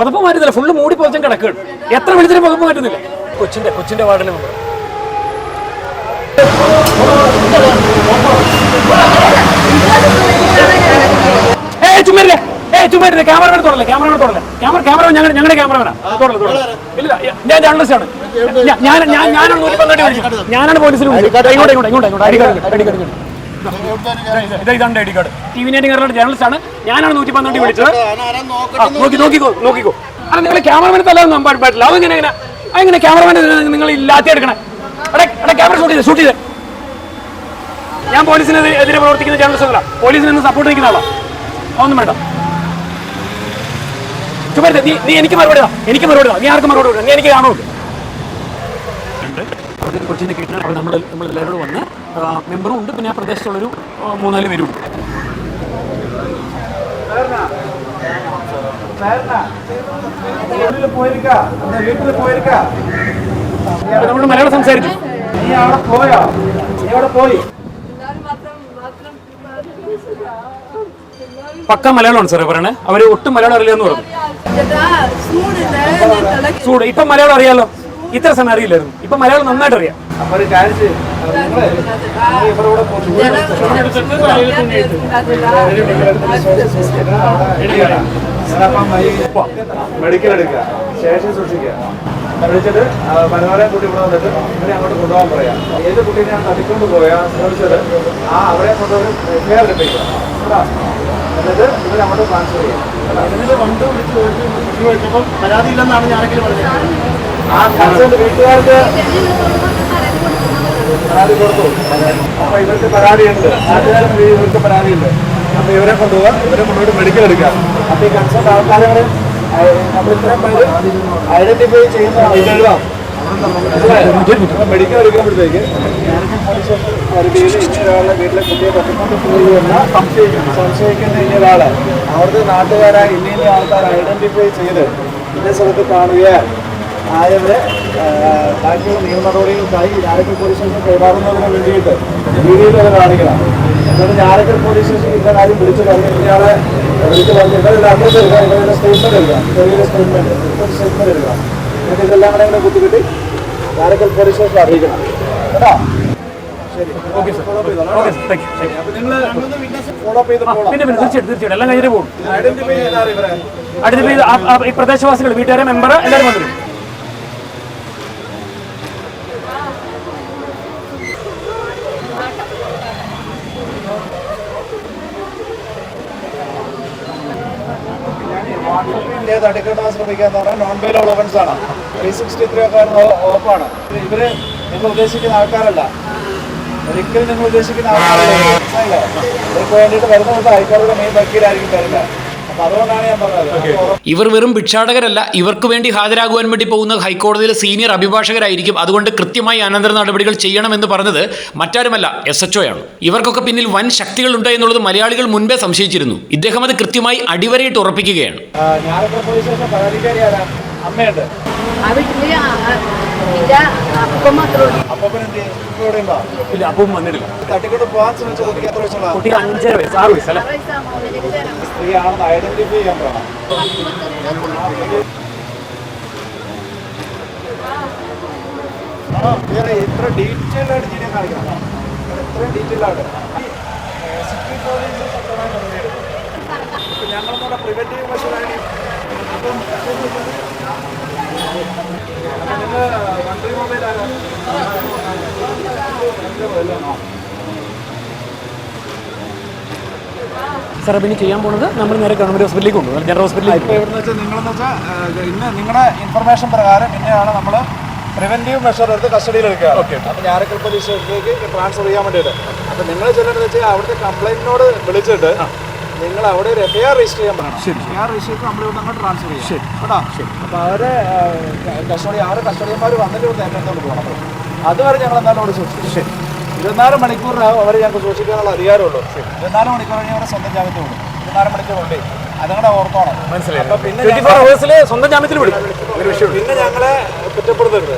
A: ഫുള്ള് മൂടി പുതച്ചും കിടക്കുകയാണ്. എത്ര വിളിച്ചിട്ട് പുതപ്പ് മാറ്റുന്നില്ല. കൊച്ചിന്റെ വാർഡിലെ മെമ്പർ ചുമ്മാ ക്യാമറ തുടല്ലേ? ക്യാമറ ഞങ്ങളുടെ ക്യാമറമാനാ. ഇല്ല, ഞാൻ ജേർണലിസ്റ്റ് ആണ്. ഞാനാണ് പോലീസിൽ ഇതാണ് ഐ ഡി കാർഡ്. TV9 കേരളയുടെ ജേർണലിസ്റ്റ് ആണ്. ഞാനാണ് 112 വിളിച്ചത്. നോക്കിക്കോ. അല്ല, നിങ്ങൾ ക്യാമറമാനെ തല്ലാൻ പാടില്ല. അതെങ്ങനെ ക്യാമറമാനെ നിങ്ങൾ ഇല്ലാത്തി എടുക്കണേ? ക്യാമറ ഷൂട്ട് ചെയ്ത് ഞാൻ പോലീസിനെതിരെ പ്രവർത്തിക്കുന്ന ജേർണലിസ്റ്റ് അല്ല, പോലീസിനെ നിന്ന് സപ്പോർട്ട് നിൽക്കുന്ന ആളാ. അതൊന്നും വേണ്ട. നീ എനിക്ക് മറുപടി നീ ആർക്കും മറുപടി നീ എനിക്ക് കാണുമല്ലോ. കൊച്ചിൻ്റെ കിട്ടുന്ന നമ്മളെല്ലാവരോടും വന്ന് മെമ്പറും ഉണ്ട്. പിന്നെ ആ പ്രദേശത്തുള്ളൊരു 3-4 പേരും ഉണ്ട്. നമ്മൾ മലയാളം സംസാരിച്ചു. നീ അവിടെ പോയി പക്ക മലയാളമാണ് സാറേ പറയണേ. അവര് ഒട്ടും മലയാളം അറിയില്ലെന്ന് പറഞ്ഞു. ചൂട് ഇപ്പം മലയാളം അറിയാലോ. ഇത്ര സമയം അറിയില്ലായിരുന്നു. ഇപ്പൊ മലയാളം നന്നായിട്ട് അറിയാം.
J: മെഡിക്കൽ എടുക്കുക, ശേഷം സൂക്ഷിക്കുക. വിളിച്ചിട്ട് മനോഹരം കൂട്ടി ഇവിടെ വന്നിട്ട് ഇവരെ അങ്ങോട്ട് കൊണ്ടുപോകാൻ പറയാം. ഏത് കുട്ടീനെ ഞാൻ തട്ടിക്കൊണ്ട് പോയാൽ ശ്രമിച്ചത് അവരെ കൊണ്ടുപോയി ഫെയർ എടുപ്പിക്കുക. എന്നിട്ട് ഇവരങ്ങോട്ട് ട്രാൻസ്ഫർ ചെയ്യാം. ഇതിന് പണ്ട് വിളിച്ച് ചോദിച്ചപ്പം പരാതിയില്ലെന്നാണ് ഞാനെങ്കിലും പറഞ്ഞത്. ആ കൺസേൺ വീട്ടുകാർക്ക് പരാതി കൊടുത്തു. അപ്പൊ ഇവർക്ക് പരാതിയുണ്ട്, നാട്ടുകാരും ഇവർക്ക് പരാതിയുണ്ട്. അപ്പൊ ഇവരെ കൊണ്ടുപോകാം, ഇവരെ കൊണ്ടുപോയിട്ട് മെഡിക്കൽ എടുക്കാം. അപ്പൊ ഈ കൺസേൺ ആൾക്കാരെ നമ്മൾ ഇത്രയും പേര് ഐഡന്റിഫൈ ചെയ്യുന്ന എഴുതാം. മെഡിക്കൽ എടുക്കുമ്പോഴത്തേക്ക് പരിധിയിൽ ഇന്നൊരാളുടെ വീട്ടിലെ കുട്ടിയെ തട്ടിക്കൊണ്ട് പോയി എന്ന സംശയിക്കുന്ന ഇന്നൊരാള് അവിടുത്തെ നാട്ടുകാരായ ഇന്ന ആൾക്കാർ ഐഡന്റിഫൈ ചെയ്ത് ഇന്ന സ്ഥലത്ത് കാണുകയാൽ ആയവരെ ബാക്കിയുള്ള നിയമ നടപടികൾക്കായി ഞാറക്കൽ പോലീസ് സ്റ്റേഷൻ കൈമാറുന്നതിന് വേണ്ടിയിട്ട് വീഡിയോയിൽ അത് കാണിക്കണം. എന്നിട്ട് ഞാറക്കൽ പോലീസ് സ്റ്റേഷൻ ഇന്ന കാര്യം വിളിച്ചു പറഞ്ഞ് ഇയാളെ വിളിച്ചു പറഞ്ഞ് ഇവരെല്ലാം അഡ്രസ് എടുക്കുക, ഇവരുടെ സ്റ്റേറ്റ്മെന്റ് എടുക്കുക, ചെറിയൊരു സ്റ്റേറ്റ്മെന്റ് എടുക്കുക. എന്നിട്ട് ഇതെല്ലാം കൂടെ ഇങ്ങനെ കുത്തിക്കിട്ടി ഞാറക്കൽ പോലീസ് സ്റ്റേഷൻ അറിയിക്കണം കേട്ടോ. ശരി,
A: okay sir. Okay sir, thank you.
J: അപ്പോൾ നിങ്ങൾ ഫോളോ അപ്പ് ചെയ്ത് പോകണം.
A: പിന്നെ തീർച്ചയായിട്ടും എല്ലാം കഴിഞ്ഞിട്ട് പോകും.
J: ഐഡന്റിഫൈ ചെയ്താൽ ഇവരെ
A: ഐഡന്റിഫൈ ചെയ്ത് ഈ പ്രദേശവാസികൾ, വീട്ടുകാരെ, മെമ്പർ എല്ലാവരും വന്നിട്ടുണ്ട്.
J: തട്ടിക്കെട്ടാൻ ശ്രമിക്കാന്ന് പറഞ്ഞാൽ നോൺ ബെയിലബിൾ ഒഫൻസ് ആണ്. 363 ഒക്കെ ഓഫാണ്. ഇവര് നിങ്ങൾ ഉദ്ദേശിക്കുന്ന ആൾക്കാരല്ല, ഒരിക്കലും നിങ്ങൾ ഉദ്ദേശിക്കുന്ന ആൾക്കാരല്ല. മനസ്സിലായില്ലേ? ഇവർക്ക് വേണ്ടിയിട്ട് വരുന്നത് ഹൈക്കോടതിയുടെ മെയിൻ വക്കീലായിരിക്കും തരുന്നത്. അപ്പൊ അതുകൊണ്ടാണ് ഞാൻ പറഞ്ഞത്.
C: ഇവർ വെറും ഭിക്ഷാടകരല്ല, ഇവർക്ക് വേണ്ടി ഹാജരാകുവാൻ വേണ്ടി പോകുന്ന ഹൈക്കോടതിയിലെ സീനിയർ അഭിഭാഷകരായിരിക്കും. അതുകൊണ്ട് കൃത്യമായി അനന്തര നടപടികൾ ചെയ്യണമെന്ന് പറഞ്ഞത് മറ്റാരുമല്ല, SHO ആണ്. ഇവർക്കൊക്കെ പിന്നിൽ വൻ ശക്തികളുണ്ട് എന്നുള്ളത് മലയാളികൾ മുൻപേ സംശയിച്ചിരുന്നു. ഇദ്ദേഹം അത് കൃത്യമായി അടിവരയിട്ട് ഉറപ്പിക്കുകയാണ്.
J: ഞാനൊക്കെ പോലീസ് സ്റ്റേഷൻ പരാതിക്കാരി ആരാ? അമ്മയുണ്ട്. അപ്പൂപ്പനെന്ത് ഇവിടെ ഉണ്ടോ?
A: ഇല്ല, അപ്പം വന്നിട്ടില്ല.
J: തട്ടിക്കൊണ്ട് പോകാൻ ശ്രമിച്ച കുട്ടിക്ക് എത്ര വയസ്സുള്ള?
A: കുട്ടിക്ക് 5.5 വയസ്സ്, 6 വയസ്സല്ലേ?
J: സ്ത്രീ ആണെന്ന് ഐഡന്റിഫൈ ചെയ്യാൻ പറയണം. ഇത്ര ഡീറ്റെയിൽ ആയിട്ട് ചെയ്യാൻ കാണിക്കണം. ഇത്രയും ഡീറ്റെയിൽ ആയിട്ട് സിറ്റി പോലീസ് ശക്തമായി നടപടിയെടുക്കും. ഞങ്ങളെന്നൂടെ പ്രിവെന്റീവ് മെഷറായി അപ്പം നിങ്ങൾ വണ്ടി മൊബൈൽ ആരോ
A: സാർ, പിന്നെ ചെയ്യാൻ പോകുന്നത് നമ്മൾ നേരെ ഗവൺമെന്റ് ഹോസ്പിറ്റലിലേക്ക് കൊണ്ടുപോകും, ജനറൽ ഹോസ്പിറ്റലിലേക്ക്.
J: ഇപ്പോൾ എവിടെന്ന് വെച്ചാൽ നിങ്ങളെന്ന് വെച്ചാൽ ഇന്ന് നിങ്ങളുടെ ഇൻഫർമേഷൻ പ്രകാരം പിന്നെയാണ് നമ്മൾ പ്രിവെന്റീവ് മെഷർ എടുത്ത് കസ്റ്റഡിയിൽ എടുക്കുക. അപ്പോൾ ഞാറക്കൽ പോലീസ് സ്റ്റേഷനിലേക്ക് ട്രാൻസ്ഫർ ചെയ്യാൻ വേണ്ടിയിട്ട്. അപ്പോൾ നിങ്ങൾ ചെല്ലേണ്ടത് വെച്ചാൽ അവിടുത്തെ കംപ്ലൈൻറ്റിനോട് വിളിച്ചിട്ട് നിങ്ങൾ അവിടെ ഒരു FIR രജിസ്റ്റർ ചെയ്യാൻ പറയണം. FIR രജിസ്റ്റർ ചെയ്ത് നമ്മൾ ഇവിടെ അങ്ങോട്ട് ട്രാൻസ്ഫർ ചെയ്യാം കേട്ടോ. അപ്പോൾ അവരെ കസ്റ്റഡിയന്മാർ വന്നിട്ട് ഇവിടെ ഏറ്റെടുത്തോണ്ട് പോകണം. അതുവരെ ഞങ്ങൾ എന്തായാലും അവിടെ സൂക്ഷിക്കും. 24 മണിക്കൂറിനാവും അവരെ ഞങ്ങൾക്ക് സൂക്ഷിക്കാനുള്ള അധികാരമുള്ളൂ. 24 മണിക്കൂർ കഴിഞ്ഞ് അവരെ സ്വന്തം ജാമ്യത്തിൽ വിടും. 24 മണിക്കൂറുണ്ട്, അതങ്ങടെ ഓർത്തോണം.
A: മനസ്സിലായി.
J: പിന്നെ
A: 24 hours സ്വന്തം ജാമ്യത്തിൽ വിടും.
J: പിന്നെ ഞങ്ങളെ കുറ്റപ്പെടുത്തരുത്.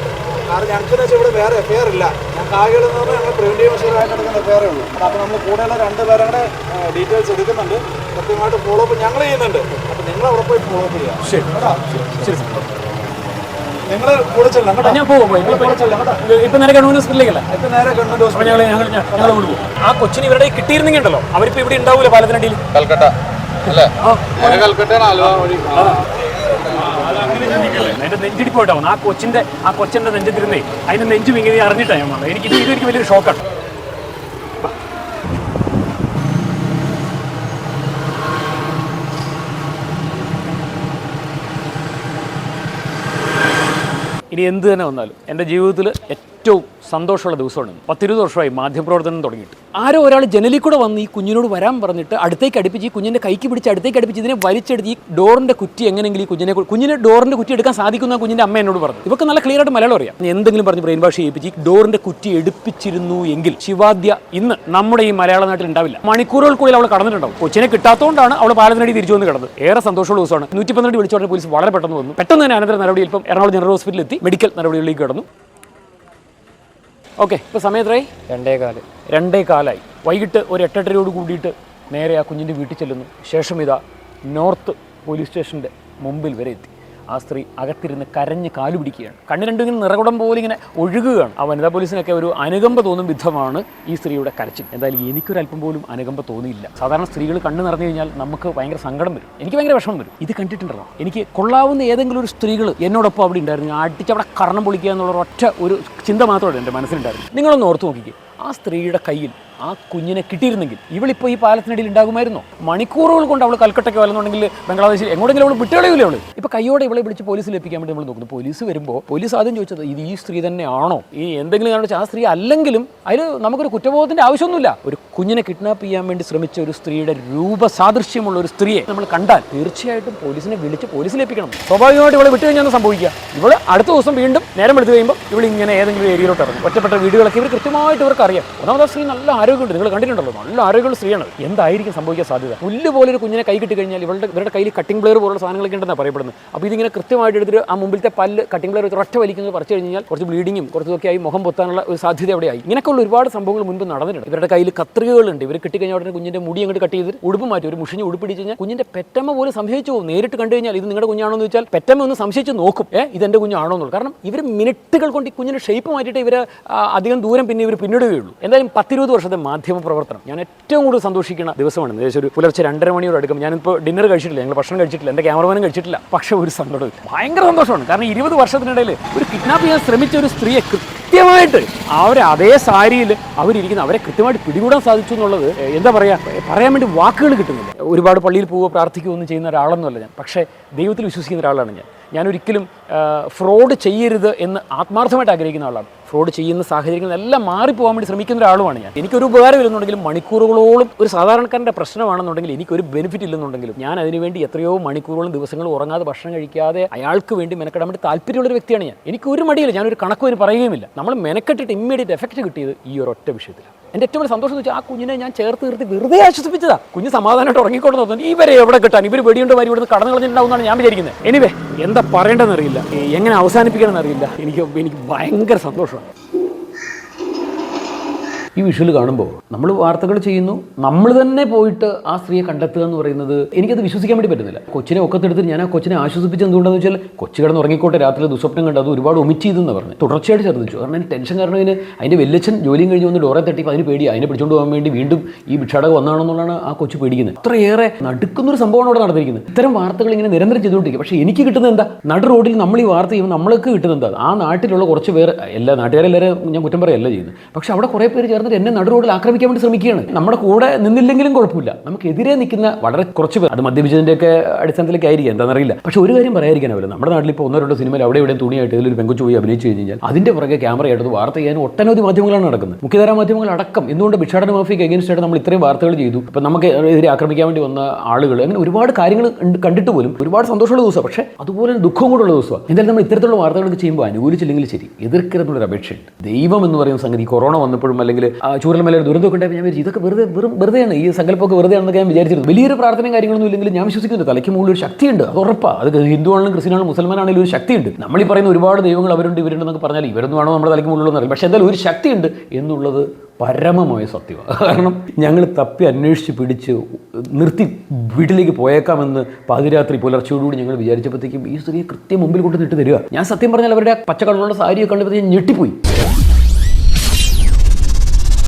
J: കാരണം ഞങ്ങൾക്ക് വെച്ചാൽ ഇവിടെ വേറെ FIR ഇല്ല. ഞങ്ങൾക്ക് ആകെയെന്ന് പറഞ്ഞാൽ ഞങ്ങൾ പ്രിവെന്റീവ് മെഷറായിട്ട് എടുക്കുന്ന FIR ഉള്ളൂ. അപ്പോൾ നമ്മൾ കൂടെയുള്ള 2 പേരുടെ ഡീറ്റെയിൽസ് എടുക്കുന്നുണ്ട്, കൃത്യമായിട്ട് ഫോളോ അപ്പ് ഞങ്ങൾ ചെയ്യുന്നുണ്ട്. അപ്പോൾ നിങ്ങൾ അവിടെ പോയി ഫോളോ അപ്പ് ചെയ്യുക.
A: ശരി ശരി.
J: നിങ്ങൾ കൂടെ ചെല്ലാം കേട്ടോ.
A: ഞാൻ പോകും. ഇപ്പൊ നേരെ ഗവൺമെന്റ് ഹോസ്പിറ്റലിലേക്കല്ല,
J: ഇപ്പം നേരെ ഗവൺമെന്റ് ഹോസ്പിറ്റൽ
A: ഞങ്ങൾ കൊണ്ടുപോകും. ആ കൊച്ചിന് ഇവരുടെ കിട്ടിയിരുന്നെങ്കിൽ ഉണ്ടല്ലോ, അവരിപ്പോ ഇവിടെ ഉണ്ടാവൂല പാലത്തിനടിയിൽ.
I: കൽക്കട്ട അല്ലേ? കൽക്കട്ടയാണ് ആലുവ വഴി.
A: എന്റെ നെഞ്ചിടിപ്പോയിട്ടാവുന്നു. ആ കൊച്ചിന്റെ നെഞ്ചത്തിരുന്നേ അതിന്റെ നെഞ്ചും ഇങ്ങനെ അറിഞ്ഞിട്ടാണ് ഞാൻ വന്നത്. എനിക്ക് വലിയൊരു ഷോക്കാണ്. ഇനി എന്ത് തന്നെ വന്നാലും എൻ്റെ ജീവിതത്തിൽ ഏറ്റവും സന്തോഷമുള്ള ദിവസമാണ്. 10-20 വർഷമായി മാധ്യമപ്രവർത്തനം തുടങ്ങിയിട്ട്. ആരോ ഒരാൾ ജനലിൽ കൂടെ വന്ന് ഈ കുഞ്ഞിനോട് വരാൻ പറഞ്ഞിട്ട് അടുത്തേക്ക് അടുപ്പിച്ച് ഈ കുഞ്ഞിൻ്റെ കൈക്ക് പിടിച്ച് അടുത്തേക്ക് അടുപ്പിച്ച് ഇതിനെ വലിച്ചെടുത്ത് ഈ ഡോറിൻ്റെ കുറ്റി എങ്ങനെയെങ്കിലും ഈ കുഞ്ഞിനെ ഡോറിൻ്റെ കുറ്റി എടുക്കാൻ സാധിക്കുന്ന കുഞ്ഞിൻ്റെ അമ്മ എന്നോട് പറഞ്ഞു. ഇവർക്ക് നല്ല ക്ലിയർ ആയിട്ട് മലയാളം അറിയാം. എന്തെങ്കിലും പറഞ്ഞ് ബ്രെയിൻ വാഷ് ചെയ്യിപ്പിച്ച് ഈ ഡോറിൻ്റെ കുറ്റി എടുപ്പിച്ചിരുന്നു എങ്കിൽ ശിവാദ്യ ഇന്ന് നമ്മുടെ ഈ മലയാള നാട്ടിൽ ഉണ്ടാവില്ല. മണിക്കൂറുകൾക്കുള്ളിൽ അവൾ കടന്നിട്ടുണ്ടാവും. കൊച്ചിനെ കിട്ടാത്തതുകൊണ്ടാണ് അവൾ പാലത്തിനടി തിരിച്ചു വന്ന് കിടന്നത്. ഏറെ സന്തോഷമുള്ള ദിവസമാണ്. 112 വിളിച്ചു പറഞ്ഞ പോലീസ് വളരെ പെട്ടെന്ന് വന്നു. പെട്ടെന്ന് തന്നെ അനന്തര നടപടി ഇപ്പം എറണാകുളം ജനറൽ ഹോസ്പിറ്റലിൽ എത്തി മെഡിക്കൽ നടപടികളിലേക്ക് കടന്നു. ഓക്കെ, ഇപ്പോൾ സമയം എത്രയായി? 2:15. വൈകിട്ട് ഒരു 8:30 കൂടിയിട്ട് നേരെ ആ കുഞ്ഞിൻ്റെ വീട്ടിൽ ചെല്ലുന്നു. ശേഷം ഇതാ നോർത്ത് പോലീസ് സ്റ്റേഷൻ്റെ മുമ്പിൽ വരെ എത്തി. ആ സ്ത്രീ അകത്തിരുന്ന് കരഞ്ഞ് കാലു പിടിക്കുകയാണ്. കണ്ണ് രണ്ടും ഇങ്ങനെ നിറകുടം പോലെ ഇങ്ങനെ ഒഴുകുകയാണ്. ആ വനിതാ പോലീസിനൊക്കെ ഒരു അനുകമ്പ തോന്നും വിധമാണ് ഈ സ്ത്രീയുടെ കരച്ചിൽ. എന്തായാലും എനിക്കൊരല്പം പോലും അനുകമ്പ തോന്നിയില്ല. സാധാരണ സ്ത്രീകൾ കണ്ണ് നിറഞ്ഞു കഴിഞ്ഞാൽ നമുക്ക് ഭയങ്കര സങ്കടം വരും, എനിക്ക് ഭയങ്കര വിഷമം വരും. ഇത് കണ്ടിട്ടുണ്ടോ? എനിക്ക് കൊള്ളാവുന്ന ഏതെങ്കിലും ഒരു സ്ത്രീകൾ എന്നോടൊപ്പം അവിടെ ഉണ്ടായിരുന്നു. അടിച്ചവിടെ കർണം പൊളിക്കുക എന്നുള്ള ഒറ്റ ഒരു ചിന്ത മാത്രമേ എൻ്റെ മനസ്സിലുണ്ടായിരുന്നു. നിങ്ങളൊന്ന് ഓർത്ത് നോക്കിക്കേ, ആ സ്ത്രീയുടെ കയ്യിൽ ആ കുഞ്ഞിനെ കിട്ടിയിരുന്നെങ്കിൽ ഇവളിപ്പോൾ ഈ പാലത്തിനടിയിൽ ഉണ്ടാകുമായിരുന്നോ? മണിക്കൂറുകൾ കൊണ്ട് അവൾ കൽക്കട്ടയ്ക്ക് വല്ലെന്നുണ്ടെങ്കിൽ ബംഗ്ലാദേശിൽ എങ്ങോട്ടെങ്കിലും അവൾ വിട്ടുകളയൂലേ അവൾ. ഇപ്പോൾ കയ്യോടെ ഇവളെ വിളിച്ച് പോലീസിൽ എത്തിക്കാൻ വേണ്ടി നമ്മൾ നോക്കുന്നു. പോലീസ് വരുമ്പോൾ പോലീസ് ആദ്യം ചോദിച്ചത് ഇത് ഈ സ്ത്രീ തന്നെയാണോ? ഈ എന്തെങ്കിലും കാരണം ആ സ്ത്രീ അല്ലെങ്കിലും അതിൽ നമുക്കൊരു കുറ്റബോധത്തിൻ്റെ ആവശ്യമൊന്നുമില്ല. ഒരു കുഞ്ഞിനെ കിഡ്നാപ്പ് ചെയ്യാൻ വേണ്ടി ശ്രമിച്ച ഒരു സ്ത്രീയുടെ രൂപസാദൃശ്യമുള്ള ഒരു സ്ത്രീയെ നമ്മൾ കണ്ടാൽ തീർച്ചയായിട്ടും പോലീസിനെ വിളിച്ച് പോലീസിലേപ്പിക്കണം. സ്വാഭാവികമായിട്ട് ഇവളെ വിട്ടു കഴിഞ്ഞാൽ സംഭവിക്കുക, ഇവൾ അടുത്ത ദിവസം വീണ്ടും നേരം എടുത്തു കഴിയുമ്പോൾ ഇവൾ ഇങ്ങനെ ഏതെങ്കിലും ഏരിയയിലോട്ട് ഇറങ്ങും. ഒറ്റപ്പെട്ട വീടുകളൊക്കെ ഇവർ കൃത്യമായിട്ട് ഇവർക്ക് അറിയാം. ഒന്നാമത് സ്ത്രീ നല്ല ആരോഗ്യമുണ്ട്, നിങ്ങൾ കണ്ടിട്ടുണ്ടല്ലോ, നല്ല ആരോഗ്യമുള്ള സ്ത്രീയാണ്. എന്തായിരിക്കും സംഭവിക്കാൻ സാധ്യത? പുല്ല് പോലെ ഒരു കുഞ്ഞിനെ കൈ കിട്ടി കഴിഞ്ഞാൽ ഇവരുടെ കയ്യിൽ കട്ടിംഗ് പ്ലെയർ പോലുള്ള സാധനങ്ങളൊക്കെ ഉണ്ടെന്നാണ് പറയപ്പെടുന്നത്. അപ്പോൾ ഇതിങ്ങനെ കൃത്യമായിട്ട് എടുത്തിട്ട് ആ മുമ്പിലത്തെ പല്ല് കട്ടിംഗ് പ്ലെയർ ഒറ്റ വലിക്കുന്നത് പറിച്ചു കഴിഞ്ഞാൽ കുറച്ച് ബ്ലീഡിങ്ങും കുറച്ചൊക്കെ ആയി മുഖം പൊത്താനുള്ള ഒരു സാധ്യത അവിടെയായി. ഇങ്ങനെയൊക്കെയുള്ള ഒരുപാട് സംഭവങ്ങൾ മുൻപ് നടന്നിട്ടുണ്ട്. ഇവരുടെ കയ്യിൽ കത്രികകളുണ്ട്. ഇവർ കിട്ടിക്കഴിഞ്ഞാൽ ഉടനെ കുഞ്ഞിന്റെ മുടി അങ്ങോട്ട് കട്ട് ചെയ്ത് ഉടുപ്പ് മാറ്റി ഒരു മുഷിഞ്ഞ് ഉടുപ്പിടിച്ച് കഴിഞ്ഞാൽ കുഞ്ഞിന്റെ പെറ്റമ്മ പോലും സംശയിച്ചു പോകും. നേരിട്ട് കണ്ടു കഴിഞ്ഞാൽ ഇത് നിങ്ങളുടെ കുഞ്ഞാണോ എന്ന് വെച്ചാൽ പെറ്റമ്മ ഒന്ന് സംശയിച്ച് നോക്കും, ഇതെന്റെ കുഞ്ഞാണോ എന്നുള്ളത്. കാരണം ഇവർ മിനിറ്റുകൾ കൊണ്ട് ഈ കുഞ്ഞിന്റെ ഷേപ്പ് മാറ്റിയിട്ട് ഇവർ അധികം ദൂരം പിന്നെ ഇവർ പിന്നിടുകയുള്ളൂ. എന്തായാലും 10-20 വർഷത്തെ മാധ്യമ പ്രവർത്തനം ഞാൻ ഏറ്റവും കൂടുതൽ സന്തോഷിക്കുന്ന ദിവസമാണ്. ഏകദേശം ഒരു പുലർച്ചെ 2:30 മണിയോട് അടുക്കും. ഞാനിപ്പോൾ ഡിന്നർ കഴിച്ചിട്ടില്ല, ഞങ്ങൾ ഭക്ഷണം കഴിച്ചിട്ടില്ല, എൻ്റെ ക്യാമറമാനും കഴിച്ചിട്ടില്ല. പക്ഷേ ഒരു സന്തോഷം, ഭയങ്കര സന്തോഷമാണ്. കാരണം 20 വർഷത്തിനിടയിൽ ഒരു കിഡ്നാപ്പ് ചെയ്യാൻ ശ്രമിച്ച ഒരു സ്ത്രീയെ കൃത്യമായിട്ട് അതേ സാരിയിൽ അവരിയ്ക്കുന്ന അവരെ കൃത്യമായിട്ട് പിടികൂടാൻ സാധിച്ചു എന്നുള്ളത് എന്താ പറയുക, പറയാൻ വേണ്ടി വാക്കുകൾ കിട്ടുന്നില്ല. ഒരുപാട് പള്ളിയിൽ പോവുക പ്രാർത്ഥിക്കുകയോ ഒന്നും ചെയ്യുന്ന ഒരാളൊന്നുമല്ല ഞാൻ. പക്ഷേ ദൈവത്തിൽ വിശ്വസിക്കുന്ന ഒരാളാണ് ഞാൻ ഒരിക്കലും ഫ്രോഡ് ചെയ്യരുത് എന്ന് ആത്മാർത്ഥമായിട്ട് ആഗ്രഹിക്കുന്ന ആളാണ്. ഫ്രോഡ് ചെയ്യുന്ന സാഹചര്യങ്ങളെല്ലാം മാറിപ്പോകാൻ വേണ്ടി ശ്രമിക്കുന്ന ഒരാളുമാണ് ഞാൻ. എനിക്കൊരു ഉപകാരമില്ലെന്നുണ്ടെങ്കിലും മണിക്കൂറുകളോളം ഒരു സാധാരണക്കാരൻ്റെ പ്രശ്നമാണെന്നുണ്ടെങ്കിൽ എനിക്കൊരു ബെനിഫിറ്റ് ഇല്ലെന്നുണ്ടെങ്കിലും ഞാൻ അതിനുവേണ്ടി എത്രയോ മണിക്കൂറുകളും ദിവസങ്ങളും ഉറങ്ങാതെ ഭക്ഷണം കഴിക്കാതെ അയാൾക്ക് വേണ്ടി മെനക്കെടാൻ വേണ്ടി താല്പര്യമുള്ളൊരു വ്യക്തിയാണ് ഞാൻ. എനിക്കൊരു മടിയില്ല, ഞാനൊരു കണക്കും അതിന് പറയുകയുമില്ല. നമ്മൾ മെനക്കെട്ടിട്ട് ഇമ്മീഡിയറ്റ് എഫക്റ്റ് കിട്ടിയത് ഈ ഒരു ഒറ്റ വിഷയത്തിലാണ്. എൻ്റെ ഏറ്റവും വലിയ സന്തോഷം എന്ന് വെച്ചാൽ ആ കുഞ്ഞിനെ ഞാൻ ചേർത്ത് നിർത്തി വെറുതെ ആശ്വസിപ്പിച്ചതാ. കുഞ്ഞ് സമാധാനമായിട്ട് ഉറങ്ങിക്കൊണ്ട് തോന്നുന്നു. ഇവരെ എവിടെ കിട്ടാൻ, ഇവർ വെടിയുണ്ട് വരി ഇവിടുന്ന് കടന്നു കളഞ്ഞിട്ടുണ്ടാവുമെന്നാണ് ഞാൻ വിചാരിക്കുന്നത്. എനിവേ എന്താ പറയേണ്ടതെന്ന് അറിയില്ല, എങ്ങനെ അവസാനിപ്പിക്കണമെന്ന് അറിയില്ല. എനിക്ക് ഭയങ്കര സന്തോഷമാണ് ഈ വിഷ്വൽ കാണുമ്പോൾ. നമ്മൾ വാർത്തകൾ ചെയ്യുന്നു, നമ്മൾ തന്നെ പോയിട്ട് ആ സ്ത്രീയെ കണ്ടെത്തുക എന്ന് പറയുന്നത് എനിക്കത് വിശ്വസിക്കാൻ വേണ്ടി പറ്റുന്നില്ല. കൊച്ചിനെ ഒക്കത്തെടുത്ത് ഞാൻ ആ കൊച്ചിനെ ആശ്വസിപ്പിച്ച് എന്തുകൊണ്ടാന്ന് വെച്ചാൽ കൊച്ചു കിടന്ന് ഉറങ്ങിക്കോട്ടെ, രാത്രി ദുസ്വപ്നം കണ്ട് അത് ഒരുപാട് ഒമിറ്റ് ചെയ്തെന്ന് പറഞ്ഞു. തുടർച്ചയായിട്ട് ഛർദ്ദിച്ചു. കാരണം അതിന് ടെൻഷൻ കാരണം അതിൻ്റെ വെല്ലച്ചൻ ജോലിയും കഴിഞ്ഞ് വന്ന് ഡോറെ തട്ടിപ്പോൾ അതിന് പേടി, അതിനെ പിടിച്ചുകൊണ്ട് പോകാൻ വേണ്ടി വീണ്ടും ഈ ഭിക്ഷാടക വന്നാണെന്നുള്ളതാണ് ആ കൊച്ചു പേടിക്കുന്നത്. അത്രയേറെ നടുക്കുന്നൊരു സംഭവമാണ് അവിടെ നടന്നിരിക്കുന്നത്. ഇത്തരം വാർത്തകൾ ഇങ്ങനെ നിരന്തരം ചെയ്തുകൊണ്ടിരിക്കുക. പക്ഷേ എനിക്ക് കിട്ടുന്നത് എന്താ? നടു റോഡിൽ നമ്മൾ ഈ വാർത്ത ചെയ്യുമ്പോൾ നമ്മൾക്ക് കിട്ടുന്നത് എന്താ? ആ നാട്ടിലുള്ള കുറച്ച് പേർ, എല്ലാ നാട്ടുകാരെല്ലാവരും ഞാൻ കുറ്റം പറയല്ല ചെയ്യുന്നത്, പക്ഷേ അവിടെ കുറേ പേര് ചേർന്നിട്ട് എന്നെ നടു റോഡിൽ ആക്രമിക്കാൻ വേണ്ടി ശ്രമിക്കുകയാണ്. നമ്മുടെ കൂടെ നിന്നില്ലെങ്കിലും കുഴപ്പമില്ല, നമുക്കെതിരെ നിൽക്കുന്ന വളരെ കുറച്ച് പേർ, അത് മദ്യപിച്ചതിൻ്റെയൊക്കെ അടിസ്ഥാനത്തിലേക്ക് ആയിരിക്കും, എന്താണെന്നറിയില്ല. പക്ഷേ ഒരു കാര്യം പറയാതിരിക്കാനാവില്ല, നമ്മുടെ നാട്ടിൽ ഇപ്പോൾ 1-2 സിനിമയിൽ അവിടെ ഇവിടെ തുണിയായിട്ട് ഇതിലൊരു പെങ്കൊച്ചു പോയി അഭിനയിച്ചു കഴിഞ്ഞാൽ അതിൻ്റെ പുറകെ ക്യാമറയായിട്ട് വാർത്ത ചെയ്യാൻ ഒട്ടനവധി മാധ്യമങ്ങളാണ് നടക്കുന്നത്. മുഖ്യധാരാ മാധ്യമങ്ങൾ അടക്കം. എന്തുകൊണ്ട് ഭിക്ഷാടന മാഫിയക്ക് അഗേൻസ്റ്റ് ആയിട്ട് നമ്മൾ ഇത്രയും വാർത്തകൾ ചെയ്തു, ഇപ്പം നമുക്ക് എതിരെ ആക്രമിക്കാൻ വേണ്ടി വന്ന ആളുകൾ, അങ്ങനെ ഒരുപാട് കാര്യങ്ങൾ കണ്ടിട്ട് പോലും ഒരുപാട് സന്തോഷമുള്ള ദിവസമാണ്. പക്ഷേ അതുപോലെ ദുഃഖവും കൂടെയുള്ള ദിവസമാണ്. എന്തായാലും നമ്മൾ ഇത്തരത്തിലുള്ള വാർത്തകളൊക്കെ ചെയ്യുമ്പോൾ അനുകൂലിച്ചില്ലെങ്കിൽ ശരി, എതിർക്കരുതെന്നുള്ളൊരു അപേക്ഷയുണ്ട്. ദൈവം എന്ന് പറയുന്ന സംഗതി കൊറോണ വന്നപ്പോഴും അല്ലെങ്കിൽ ചൂരൽമല ദുരന്തമൊക്കെ ഉണ്ടായപ്പോൾ ഞാൻ വിചാരിച്ചു ഇതൊക്കെ വെറുതെയാണ്, ഈ സങ്കല്പമൊക്കെ വെറുതെയാണെന്നൊക്കെ ഞാൻ വിചാരിച്ചിരുന്നു. വലിയൊരു പ്രാർത്ഥനയും കാര്യങ്ങളൊന്നും ഇല്ലെങ്കിലും ഞാൻ വിശ്വസിക്കുന്നുണ്ട് തലയ്ക്ക് മുകളിൽ ഒരു ശക്തിയുണ്ട്, അത് ഉറപ്പാണ്. അത് ഹിന്ദു ആണെങ്കിലും ക്രിസ്ത്യനാണെങ്കിലും മുസൽമാനാണെങ്കിലും ഒരു ശക്തിയുണ്ട്. നമ്മൾ ഈ പറയുന്ന ഒരുപാട് ദൈവങ്ങൾ അവരുണ്ട് ഇവരുണ്ടെന്നൊക്കെ പറഞ്ഞാൽ ഇവരൊന്നും ആണോ നമ്മുടെ തലയ്ക്ക് മുകളിലൊന്നും അറിയില്ല. പക്ഷേ എന്തായാലും ഒരു ശക്തിയുണ്ട് എന്നുള്ളത് പരമമായ സത്യമാണ്. കാരണം ഞങ്ങൾ തപ്പി അന്വേഷിച്ച് പിടിച്ച് നിർത്തി വീട്ടിലേക്ക് പോയേക്കാമെന്ന് പാതിരാത്രി പുലർച്ചയോടുകൂടി ഞങ്ങൾ വിചാരിച്ചപ്പോഴത്തേക്കും ഈ സ്ത്രീയെ കൃത്യം മുമ്പിൽ കൊണ്ട് നിട്ട് തരിക. ഞാൻ സത്യം പറഞ്ഞാൽ അവരുടെ പച്ചക്കളറുള്ള സാരിയൊക്കെ കണ്ടപ്പോൾ ഞാൻ ഞെട്ടിപ്പോയി.